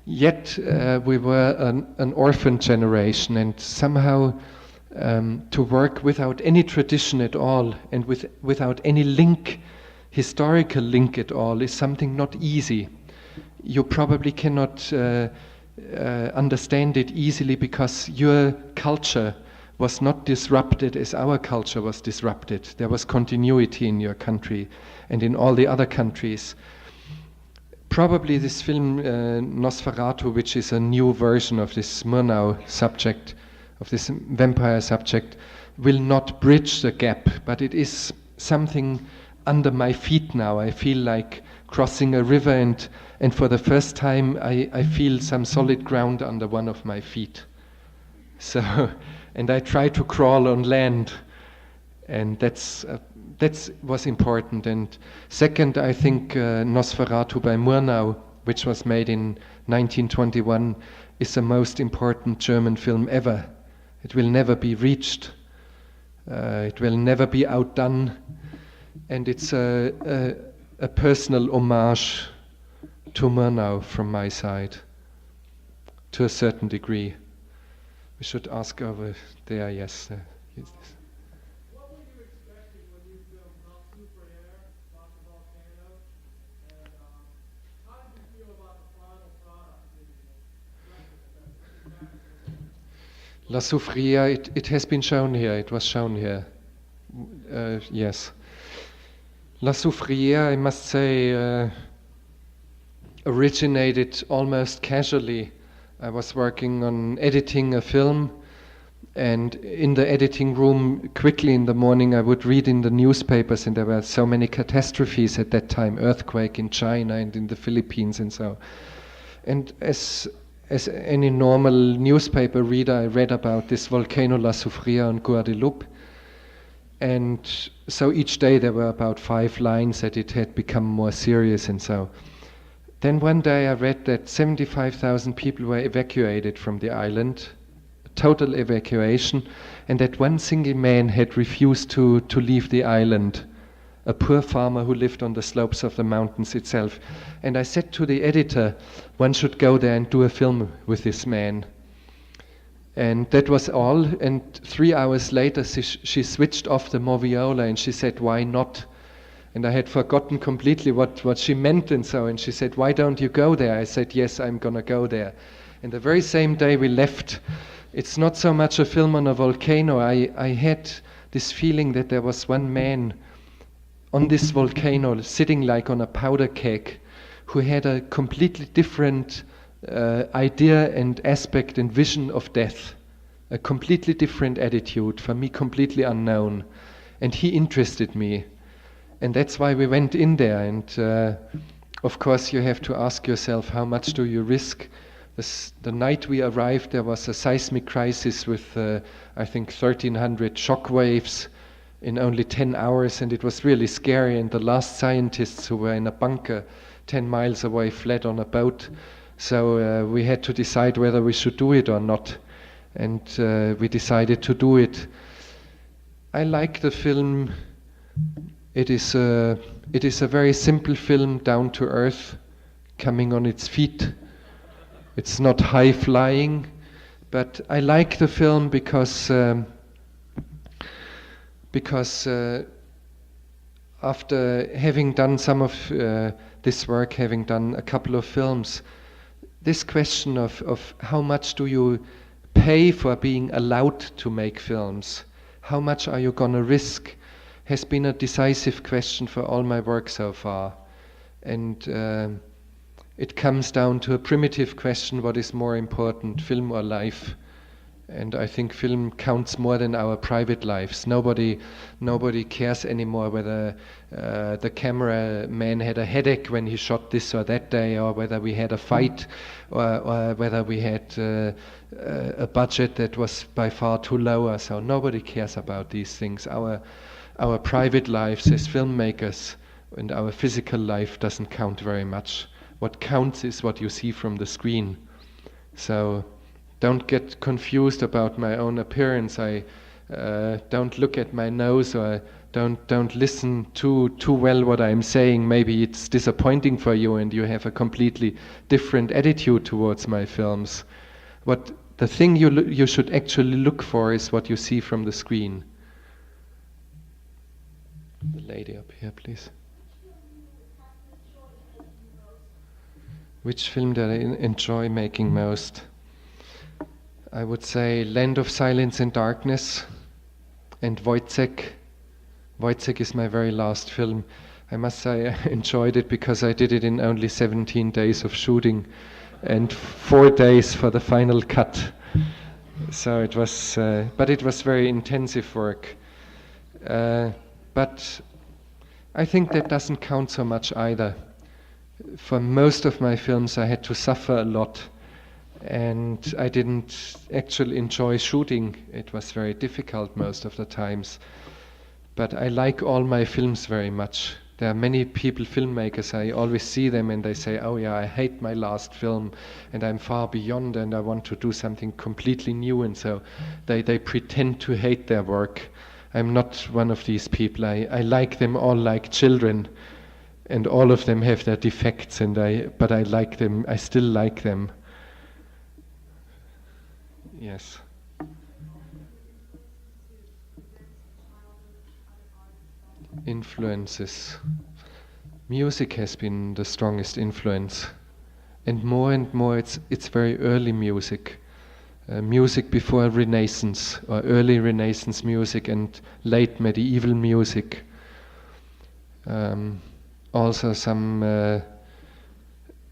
Yet we were an orphan generation, and somehow to work without any tradition at all and without any link, historical link at all, is something not easy. You probably cannot understand it easily because your culture was not disrupted as our culture was disrupted. There was continuity in your country and in all the other countries. Probably this film Nosferatu, which is a new version of this Murnau subject, of this vampire subject, will not bridge the gap, but it is something under my feet now. I feel like crossing a river, and for the first time I feel some solid ground under one of my feet. So, and I try to crawl on land, and that was important. And second, I think Nosferatu by Murnau, which was made in 1921, is the most important German film ever. It will never be reached. It will never be outdone. And it's a personal homage tumor now from my side, to a certain degree. We should ask over there, yes. Yes. What were you expecting when you filmed Not Super Air, about the volcano? And how did you feel about the final product? La Soufrière, it has been shown here, it was shown here. Yes. La Soufrière, I must say, originated almost casually. I was working on editing a film, and in the editing room, quickly in the morning, I would read in the newspapers, and there were so many catastrophes at that time, earthquake in China and in the Philippines and so. And as any normal newspaper reader, I read about this volcano La Soufrière on Guadeloupe. And so each day there were about 5 lines that it had become more serious and so. Then one day I read that 75,000 people were evacuated from the island, total evacuation, and that one single man had refused to leave the island, a poor farmer who lived on the slopes of the mountains itself. And I said to the editor, one should go there and do a film with this man. And that was all, and 3 hours later she switched off the moviola and she said, why not? And I had forgotten completely what she meant and so, and she said, why don't you go there? I said, yes, I'm gonna go there. And the very same day we left. It's not so much a film on a volcano. I had this feeling that there was one man on this volcano sitting like on a powder keg who had a completely different idea and aspect and vision of death, a completely different attitude, for me completely unknown. And he interested me. And that's why we went in there. And of course you have to ask yourself, how much do you risk? The night we arrived, there was a seismic crisis with, I think, 1,300 shock waves in only 10 hours, and it was really scary. And the last scientists who were in a bunker 10 miles away fled on a boat. So we had to decide whether we should do it or not. And we decided to do it. I like the film. It is a very simple film, down to earth, coming on its feet. It's not high flying, but I like the film because after having done some of this work, having done a couple of films, this question of how much do you pay for being allowed to make films, how much are you gonna risk, has been a decisive question for all my work so far. And it comes down to a primitive question: what is more important, film or life? And I think film counts more than our private lives. Nobody cares anymore whether the cameraman had a headache when he shot this or that day, or whether we had a fight, or whether we had a budget that was by far too low. So nobody cares about these things. Our private lives as filmmakers and our physical life doesn't count very much. What counts is what you see from the screen. So don't get confused about my own appearance. I don't look at my nose, or don't listen too well what I'm saying. Maybe it's disappointing for you and you have a completely different attitude towards my films. What the thing you should actually look for is what you see from the screen. The lady up here, please. Which film did I enjoy making most? I would say Land of Silence and Darkness and Wojciech. Wojciech is my very last film. I must say I enjoyed it because I did it in only 17 days of shooting and 4 days for the final cut. So it was, but it was very intensive work. But I think that doesn't count so much either. For most of my films I had to suffer a lot, and I didn't actually enjoy shooting. It was very difficult most of the times. But I like all my films very much. There are many people, filmmakers, I always see them and they say, oh yeah, I hate my last film and I'm far beyond and I want to do something completely new, and so they pretend to hate their work. I'm not one of these people. I like them all like children. and all of them have their defects, but I like them. I still like them. Yes. Influences. Music has been the strongest influence, and more it's very early music. Music before Renaissance, or early Renaissance music and late medieval music. Also some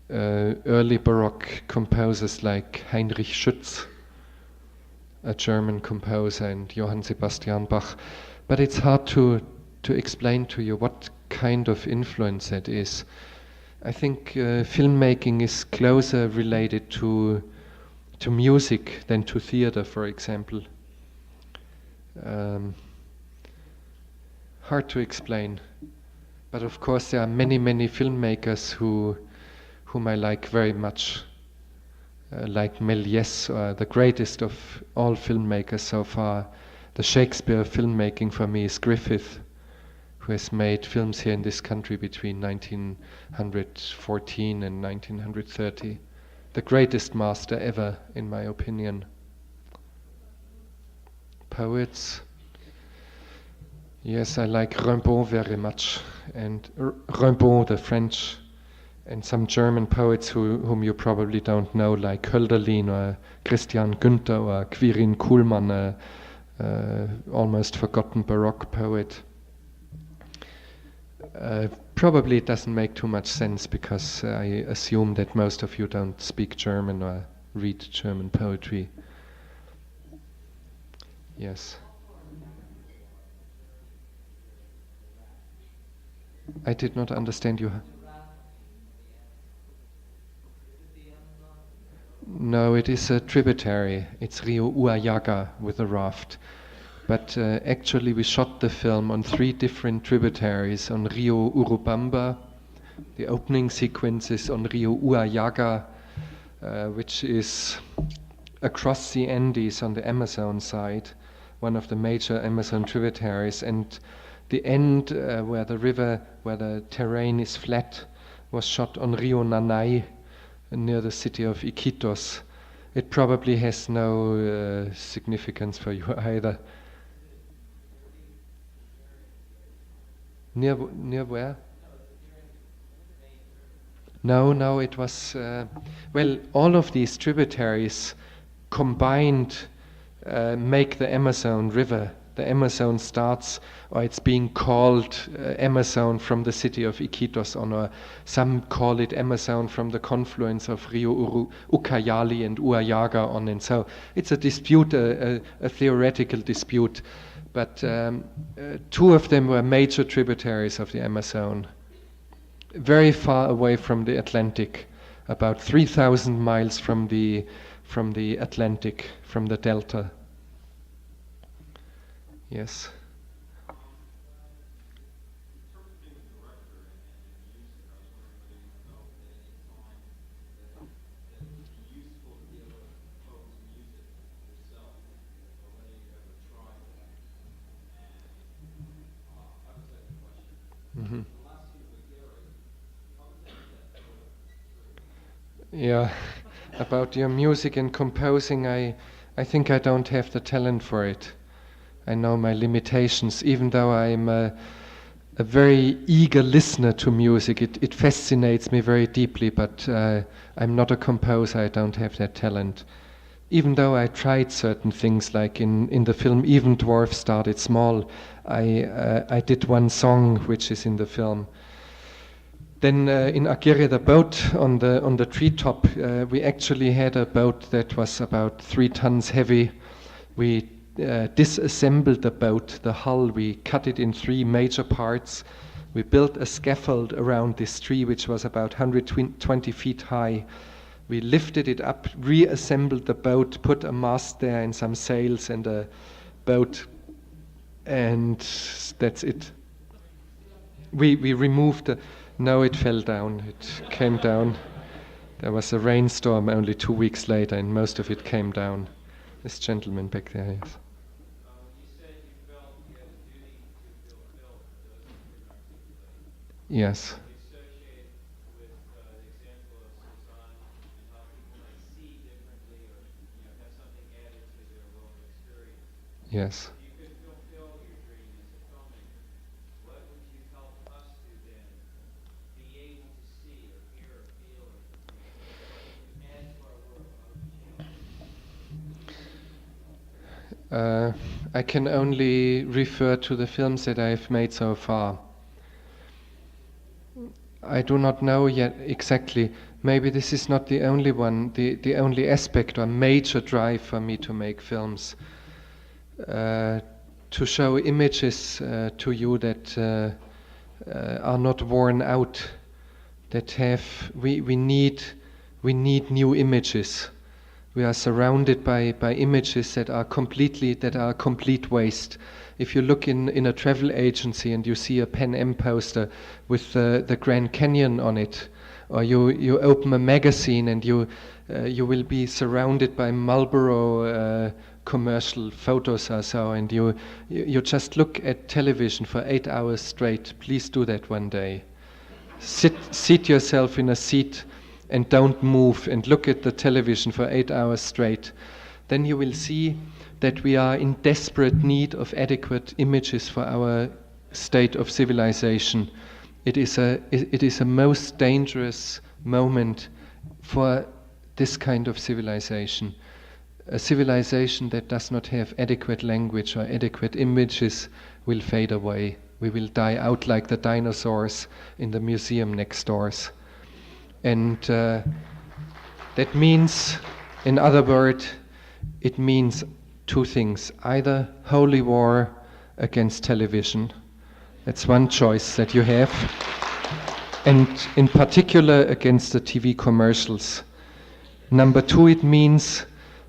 early Baroque composers like Heinrich Schütz, a German composer, and Johann Sebastian Bach. But it's hard to explain to you what kind of influence that is. I think filmmaking is closer related to music than to theater, for example. Hard to explain. But of course there are many filmmakers whom I like very much. Like Méliès, the greatest of all filmmakers so far. The Shakespeare filmmaking for me is Griffith, who has made films here in this country between 1914 and 1930. The greatest master ever, in my opinion. Poets. Yes, I like Rimbaud very much, and Rimbaud, the French, and some German poets whom you probably don't know, like Hölderlin or Christian Günther or Quirin Kuhlmann, almost forgotten Baroque poet. Probably it doesn't make too much sense because I assume that most of you don't speak German or read German poetry. Yes. I did not understand you. No, it is a tributary. It's Rio Uayaga with a raft. But actually we shot the film on 3 different tributaries, on Rio Urubamba. The opening sequence is on Rio Uayaga, which is across the Andes on the Amazon side, one of the major Amazon tributaries. And the end where the terrain is flat, was shot on Rio Nanay, near the city of Iquitos. It probably has no significance for you either. Near where? No, it was... all of these tributaries combined make the Amazon River. The Amazon starts, or it's being called Amazon from the city of Iquitos, or some call it Amazon from the confluence of Rio Ucayali and Uayaga on. And so it's a dispute, a theoretical dispute. But 2 of them were major tributaries of the Amazon, very far away from the Atlantic, about 3,000 miles from the Atlantic, from the delta. Yes. Mm-hmm. Yeah, about your music and composing, I think I don't have the talent for it. I know my limitations, even though I'm a very eager listener to music. It fascinates me very deeply, but I'm not a composer. I don't have that talent. Even though I tried certain things, like in the film Even Dwarf Started Small, I did one song which is in the film. Then in Agere, the boat on the treetop, we actually had a boat that was about 3 tons heavy. We disassembled the boat, the hull. We cut it in 3 major parts. We built a scaffold around this tree, which was about 120 feet high. We lifted it up, reassembled the boat, put a mast there and some sails and a boat, and that's it. We removed no, it fell down. It came down. There was a rainstorm only 2 weeks later, and most of it came down. This gentleman back there, yes. You said you felt you had a duty to fulfill those who could articulate. Yes. You Yes. If you could fulfill your dream as a filmmaker, what would you help us to then be able to see or hear or feel or what would you add to our world? How would you change it? I can only refer to the films that I've made so far. I do not know yet exactly. Maybe this is not the only one, the only aspect or major drive for me to make films. To show images to you that are not worn out, that have we need new images. We are surrounded by images that are complete waste. If you look in a travel agency and you see a Pan Am poster with the Grand Canyon on it, or you open a magazine and you will be surrounded by Marlboro commercial photos or so, and you just look at television for 8 hours straight. Please do that one day. Seat yourself in a seat and don't move and look at the television for 8 hours straight. Then you will see that we are in desperate need of adequate images for our state of civilization. It is a most dangerous moment for this kind of civilization. A civilization that does not have adequate language or adequate images will fade away. We will die out like the dinosaurs in the museum next doors. And that means, in other words, it means two things. Either holy war against television. That's one choice that you have. And in particular against the TV commercials. Number two, it means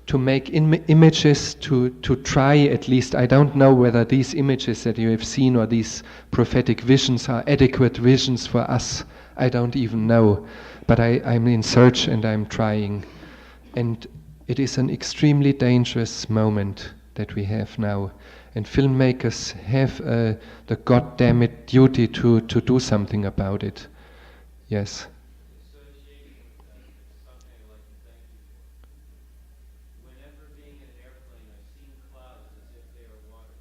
to make images, to try at least. I don't know whether these images that you have seen or these prophetic visions are adequate visions for us. I don't even know. But I'm in search and I'm trying. And it is an extremely dangerous moment that we have now. And filmmakers have the goddamn duty to do something about it. Yes. Associating with that, it's something I'd like to thank you for. Whenever being in an airplane, I've seen clouds as if they are water.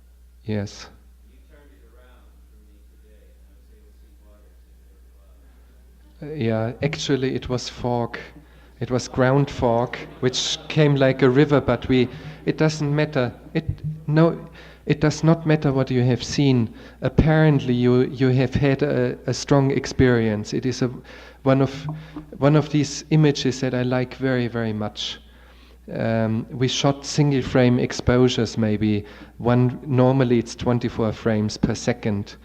Yes. You turned it around for me today, and I was able to see water as if they were clouds. Yeah, actually it was fog. It was ground fog, which came like a river, but it doesn't matter. It does not matter what you have seen. Apparently you have had a strong experience. It is one of these images that I like very, very much. We shot single frame exposures, maybe. Normally it's 24 frames per second.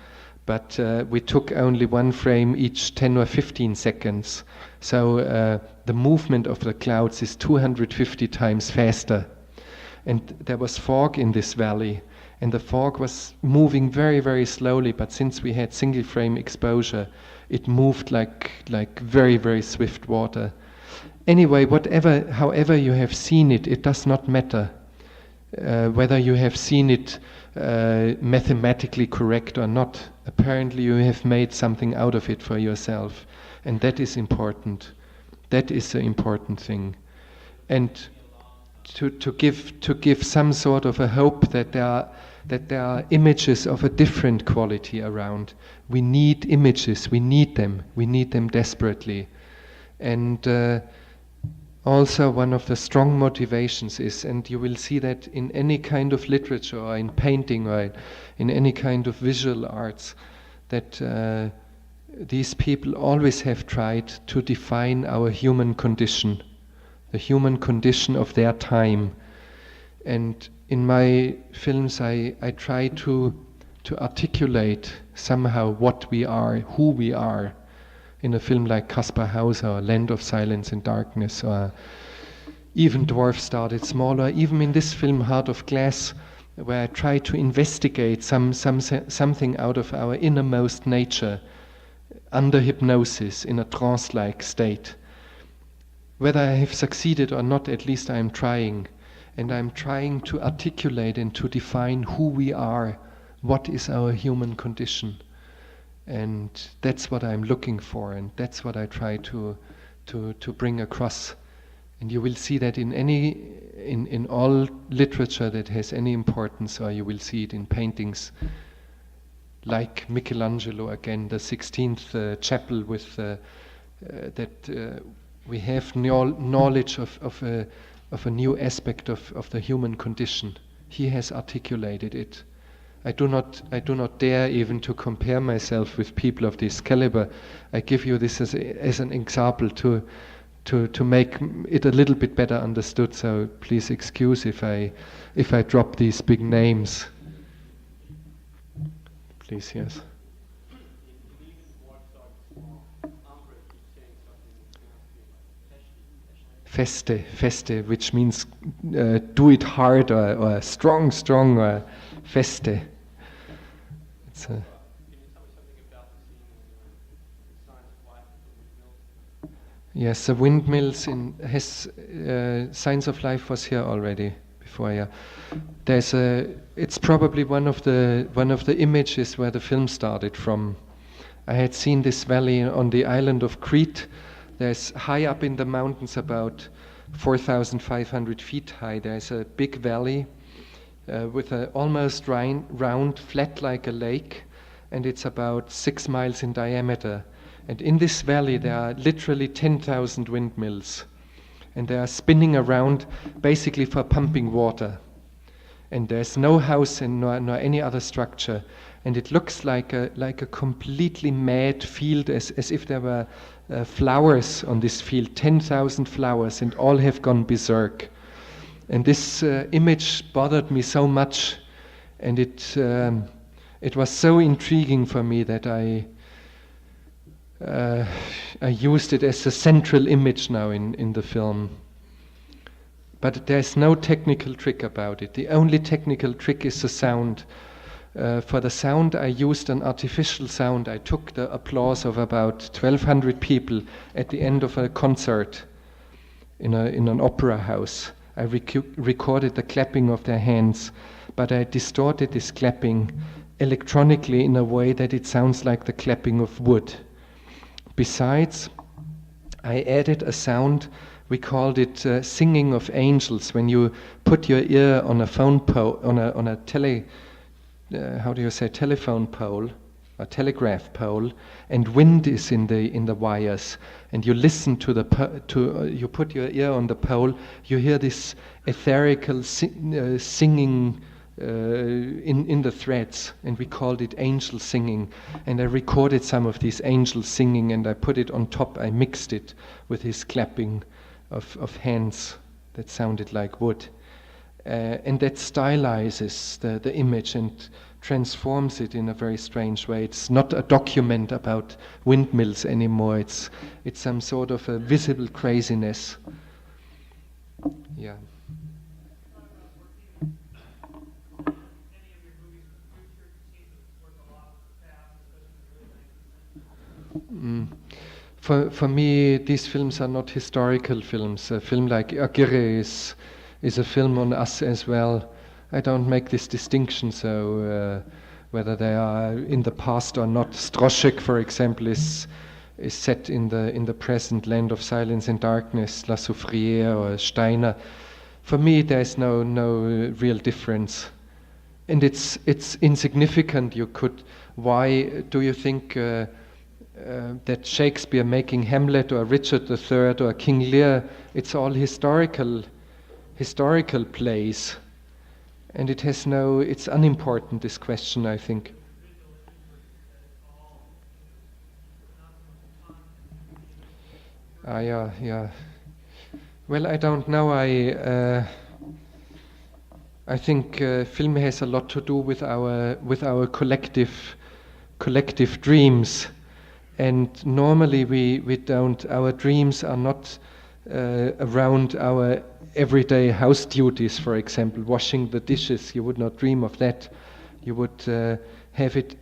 But we took only one frame each 10 or 15 seconds. So the movement of the clouds is 250 times faster. And there was fog in this valley. And the fog was moving very, very slowly. But since we had single frame exposure, it moved like very, very swift water. Anyway, however you have seen it, it does not matter. Whether you have seen it mathematically correct or not, apparently you have made something out of it for yourself, and that is important. That is the important thing, and to give some sort of a hope that there are images of a different quality around. We need images. We need them desperately, and. Also, one of the strong motivations is, and you will see that in any kind of literature or in painting or in any kind of visual arts, that these people always have tried to define our human condition, the human condition of their time. And in my films, I try to articulate somehow what we are, who we are. In a film like Kaspar Hauser or Land of Silence and Darkness, or even Dwarf Started Small, or even in this film Heart of Glass, where I try to investigate something out of our innermost nature under hypnosis in a trance-like state. Whether I have succeeded or not, at least I am trying. And I'm trying to articulate and to define who we are, what is our human condition. And that's what I'm looking for, and that's what I try to bring across And you will see that in all literature that has any importance, or you will see it in paintings like Michelangelo again, the 16th chapel with that we have knowledge of a new aspect of the human condition. He has articulated it. I do not dare even to compare myself with people of this caliber. I give you this as an example to make it a little bit better understood. So please excuse if I drop these big names. Please, yes. Feste, which means do it hard or strong, or feste. It's a yes, the windmills Signs of Life was here already before. Yeah, it's probably one of the images where the film started from. I had seen this valley on the island of Crete. There's high up in the mountains, about 4,500 feet high. There's a big valley with a almost round, flat like a lake, and it's about 6 miles in diameter. And in this valley there are literally 10,000 windmills, and they are spinning around basically for pumping water. And there's no house and nor any other structure. And it looks like a completely mad field, as if there were flowers on this field, 10,000 flowers, and all have gone berserk. And this image bothered me so much, and it was so intriguing for me that I used it as a central image now in the film. But there's no technical trick about it. The only technical trick is the sound. For the sound, I used an artificial sound. I took the applause of about 1,200 people at the end of a concert in an opera house. I recorded the clapping of their hands, but I distorted this clapping electronically in a way that it sounds like the clapping of wood. Besides, I added a sound. We called it singing of angels. When you put your ear on a phone pole, on a telephone pole, a telegraph pole, and wind is in the wires, and you listen you put your ear on the pole, you hear this etherical singing in the threads, and we called it angel singing. And I recorded some of these angels singing, and I put it on top. I mixed it with his clapping of hands that sounded like wood. And that stylizes the image and transforms it in a very strange way. It's not a document about windmills anymore. It's some sort of a visible craziness. Yeah. For me, these films are not historical films. A film like Aguirre is a film on us as well. I don't make this distinction, so whether they are in the past or not. Stroszek, for example, is set in the present, Land of Silence and Darkness, La Soufrière or Steiner. For me, there's no real difference, and it's insignificant. Why do you think that Shakespeare making Hamlet or Richard III or King Lear? It's all historical plays. And it's unimportant, this question, I think. Yeah. Well, I don't know. I think film has a lot to do with our collective dreams. And normally we don't. Our dreams are not around our everyday house duties, for example, washing the dishes. You would not dream of that. You would have it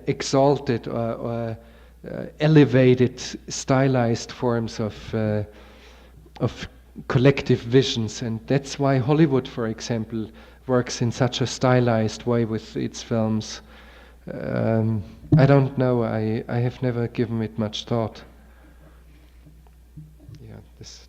exalted or elevated, stylized forms of collective visions. And that's why Hollywood, for example, works in such a stylized way with its films. I don't know. I have never given it much thought. Yeah, this.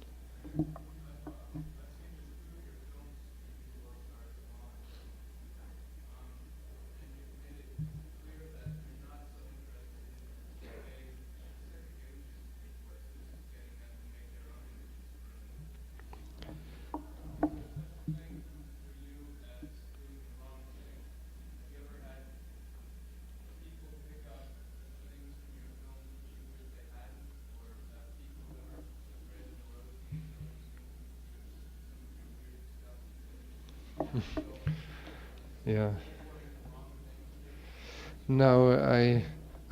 Yeah. No,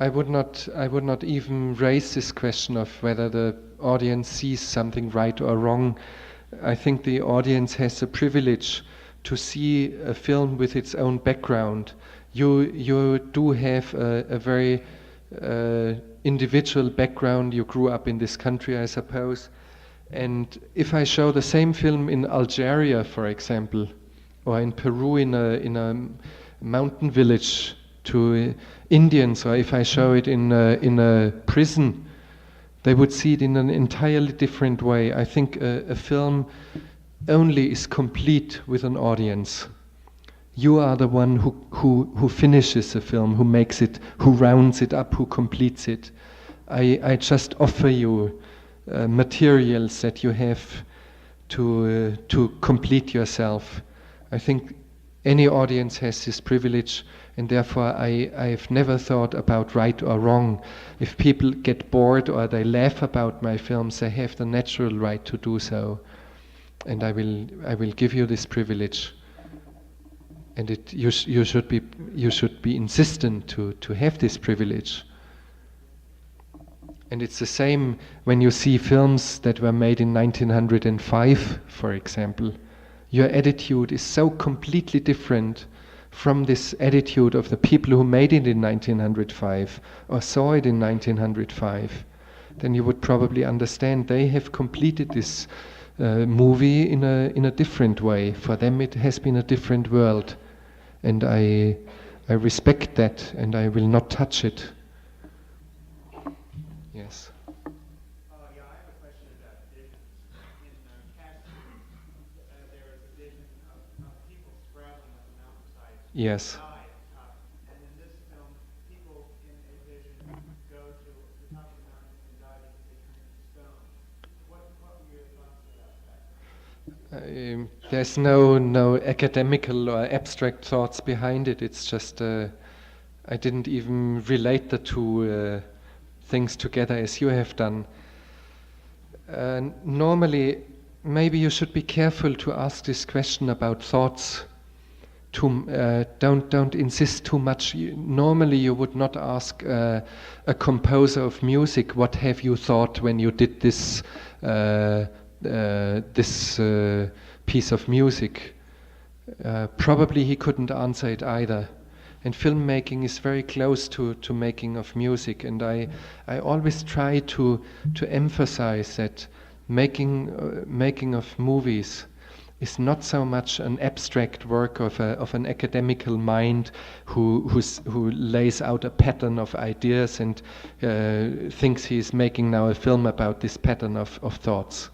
I would not. I would not even raise this question of whether the audience sees something right or wrong. I think the audience has the privilege to see a film with its own background. You do have a very individual background. You grew up in this country, I suppose. And if I show the same film in Algeria, for example, or in Peru in a mountain village to Indians, or if I show it in a prison, they would see it in an entirely different way. I think a film only is complete with an audience. You are the one who finishes the film, who makes it, who rounds it up, who completes it. I just offer you materials that you have to complete yourself. I think any audience has this privilege, and therefore I've never thought about right or wrong. If people get bored or they laugh about my films, they have the natural right to do so, and I will give you this privilege. And you should be insistent to have this privilege. And it's the same when you see films that were made in 1905, for example. Your attitude is so completely different from this attitude of the people who made it in 1905 or saw it in 1905. Then you would probably understand they have completed this movie in a different way. For them it has been a different world. And I respect that, and I will not touch it. Yes. Yeah, I have a question about visions. In casting, there is a vision of people traveling up the mountainside. Yes. Die at the top. And in this film, people in a vision go to the top of the mountain and die because they turn into stone. What were your thoughts about that? There's no academical or abstract thoughts behind it. It's just I didn't even relate the two things together as you have done. Normally, maybe you should be careful to ask this question about thoughts. Don't insist too much. Normally, you would not ask a composer of music, "What have you thought when you did this piece of music?" Probably he couldn't answer it either. And filmmaking is very close to making of music, and I always try to emphasize that making of movies is not so much an abstract work of an academical mind who lays out a pattern of ideas and thinks he's making now a film about this pattern of thoughts.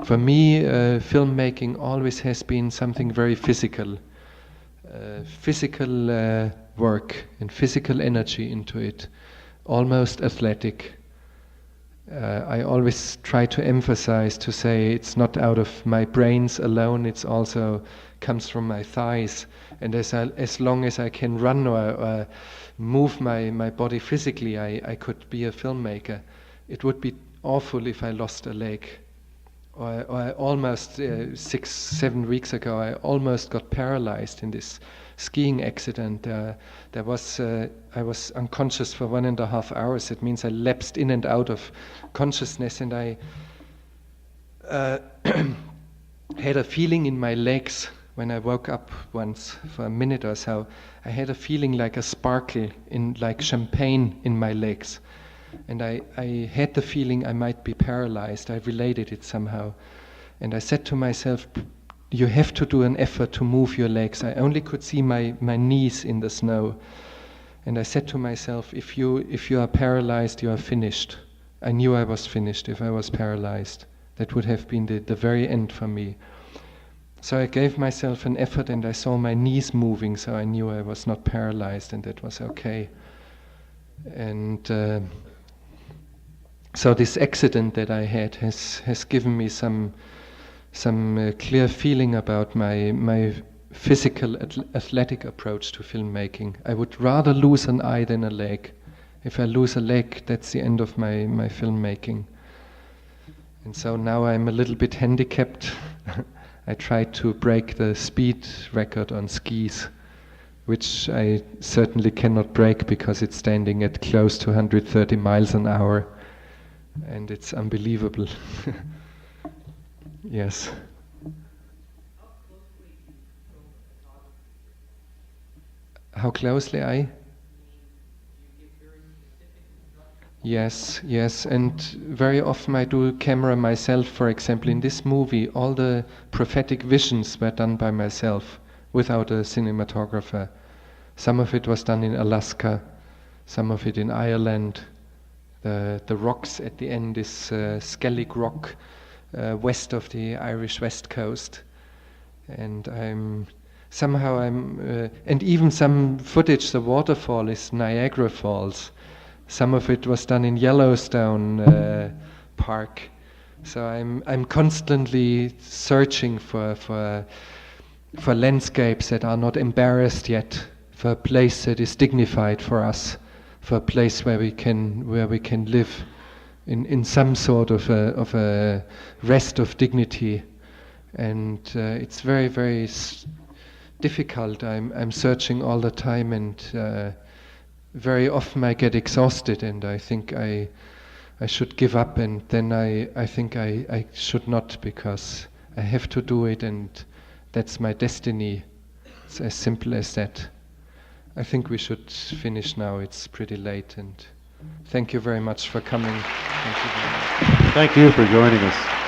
For me, filmmaking always has been something very physical. Physical work and physical energy into it, almost athletic. I always try to emphasize, to say it's not out of my brains alone, it's also comes from my thighs. And as long as I can run or move my body physically, I could be a filmmaker. It would be awful if I lost a leg. Or I almost 6-7 weeks ago, I almost got paralyzed in this skiing accident. I was unconscious for 1.5 hours. It means I lapsed in and out of consciousness, and I had a feeling in my legs when I woke up once for a minute or so. I had a feeling like a sparkle like champagne in my legs. And I had the feeling I might be paralyzed. I related it somehow. And I said to myself, you have to do an effort to move your legs. I only could see my knees in the snow. And I said to myself, if you are paralyzed, you are finished. I knew I was finished if I was paralyzed. That would have been the very end for me. So I gave myself an effort, and I saw my knees moving, so I knew I was not paralyzed, and that was okay. And so this accident that I had has given me some clear feeling about my physical athletic approach to filmmaking. I would rather lose an eye than a leg. If I lose a leg, that's the end of my filmmaking. And so now I'm a little bit handicapped. I tried to break the speed record on skis, which I certainly cannot break because it's standing at close to 130 miles an hour, and it's unbelievable. Yes. How closely I? Yes, yes, and very often I do camera myself. For example, in this movie, all the prophetic visions were done by myself without a cinematographer. Some of it was done in Alaska, some of it in Ireland. The rocks at the end is Skellig Rock, west of the Irish west coast, and and even some footage. The waterfall is Niagara Falls. Some of it was done in Yellowstone Park. So I'm constantly searching for landscapes that are not embarrassed yet, for a place that is dignified for us, for a place where we can live in some sort of a rest of dignity. And it's very, very difficult. I'm searching all the time, and very often I get exhausted, and I think I should give up, and then I think I should not, because I have to do it, and that's my destiny. It's as simple as that. I think we should finish now. It's pretty late, and thank you very much for coming. Thank you very much. Thank you for joining us.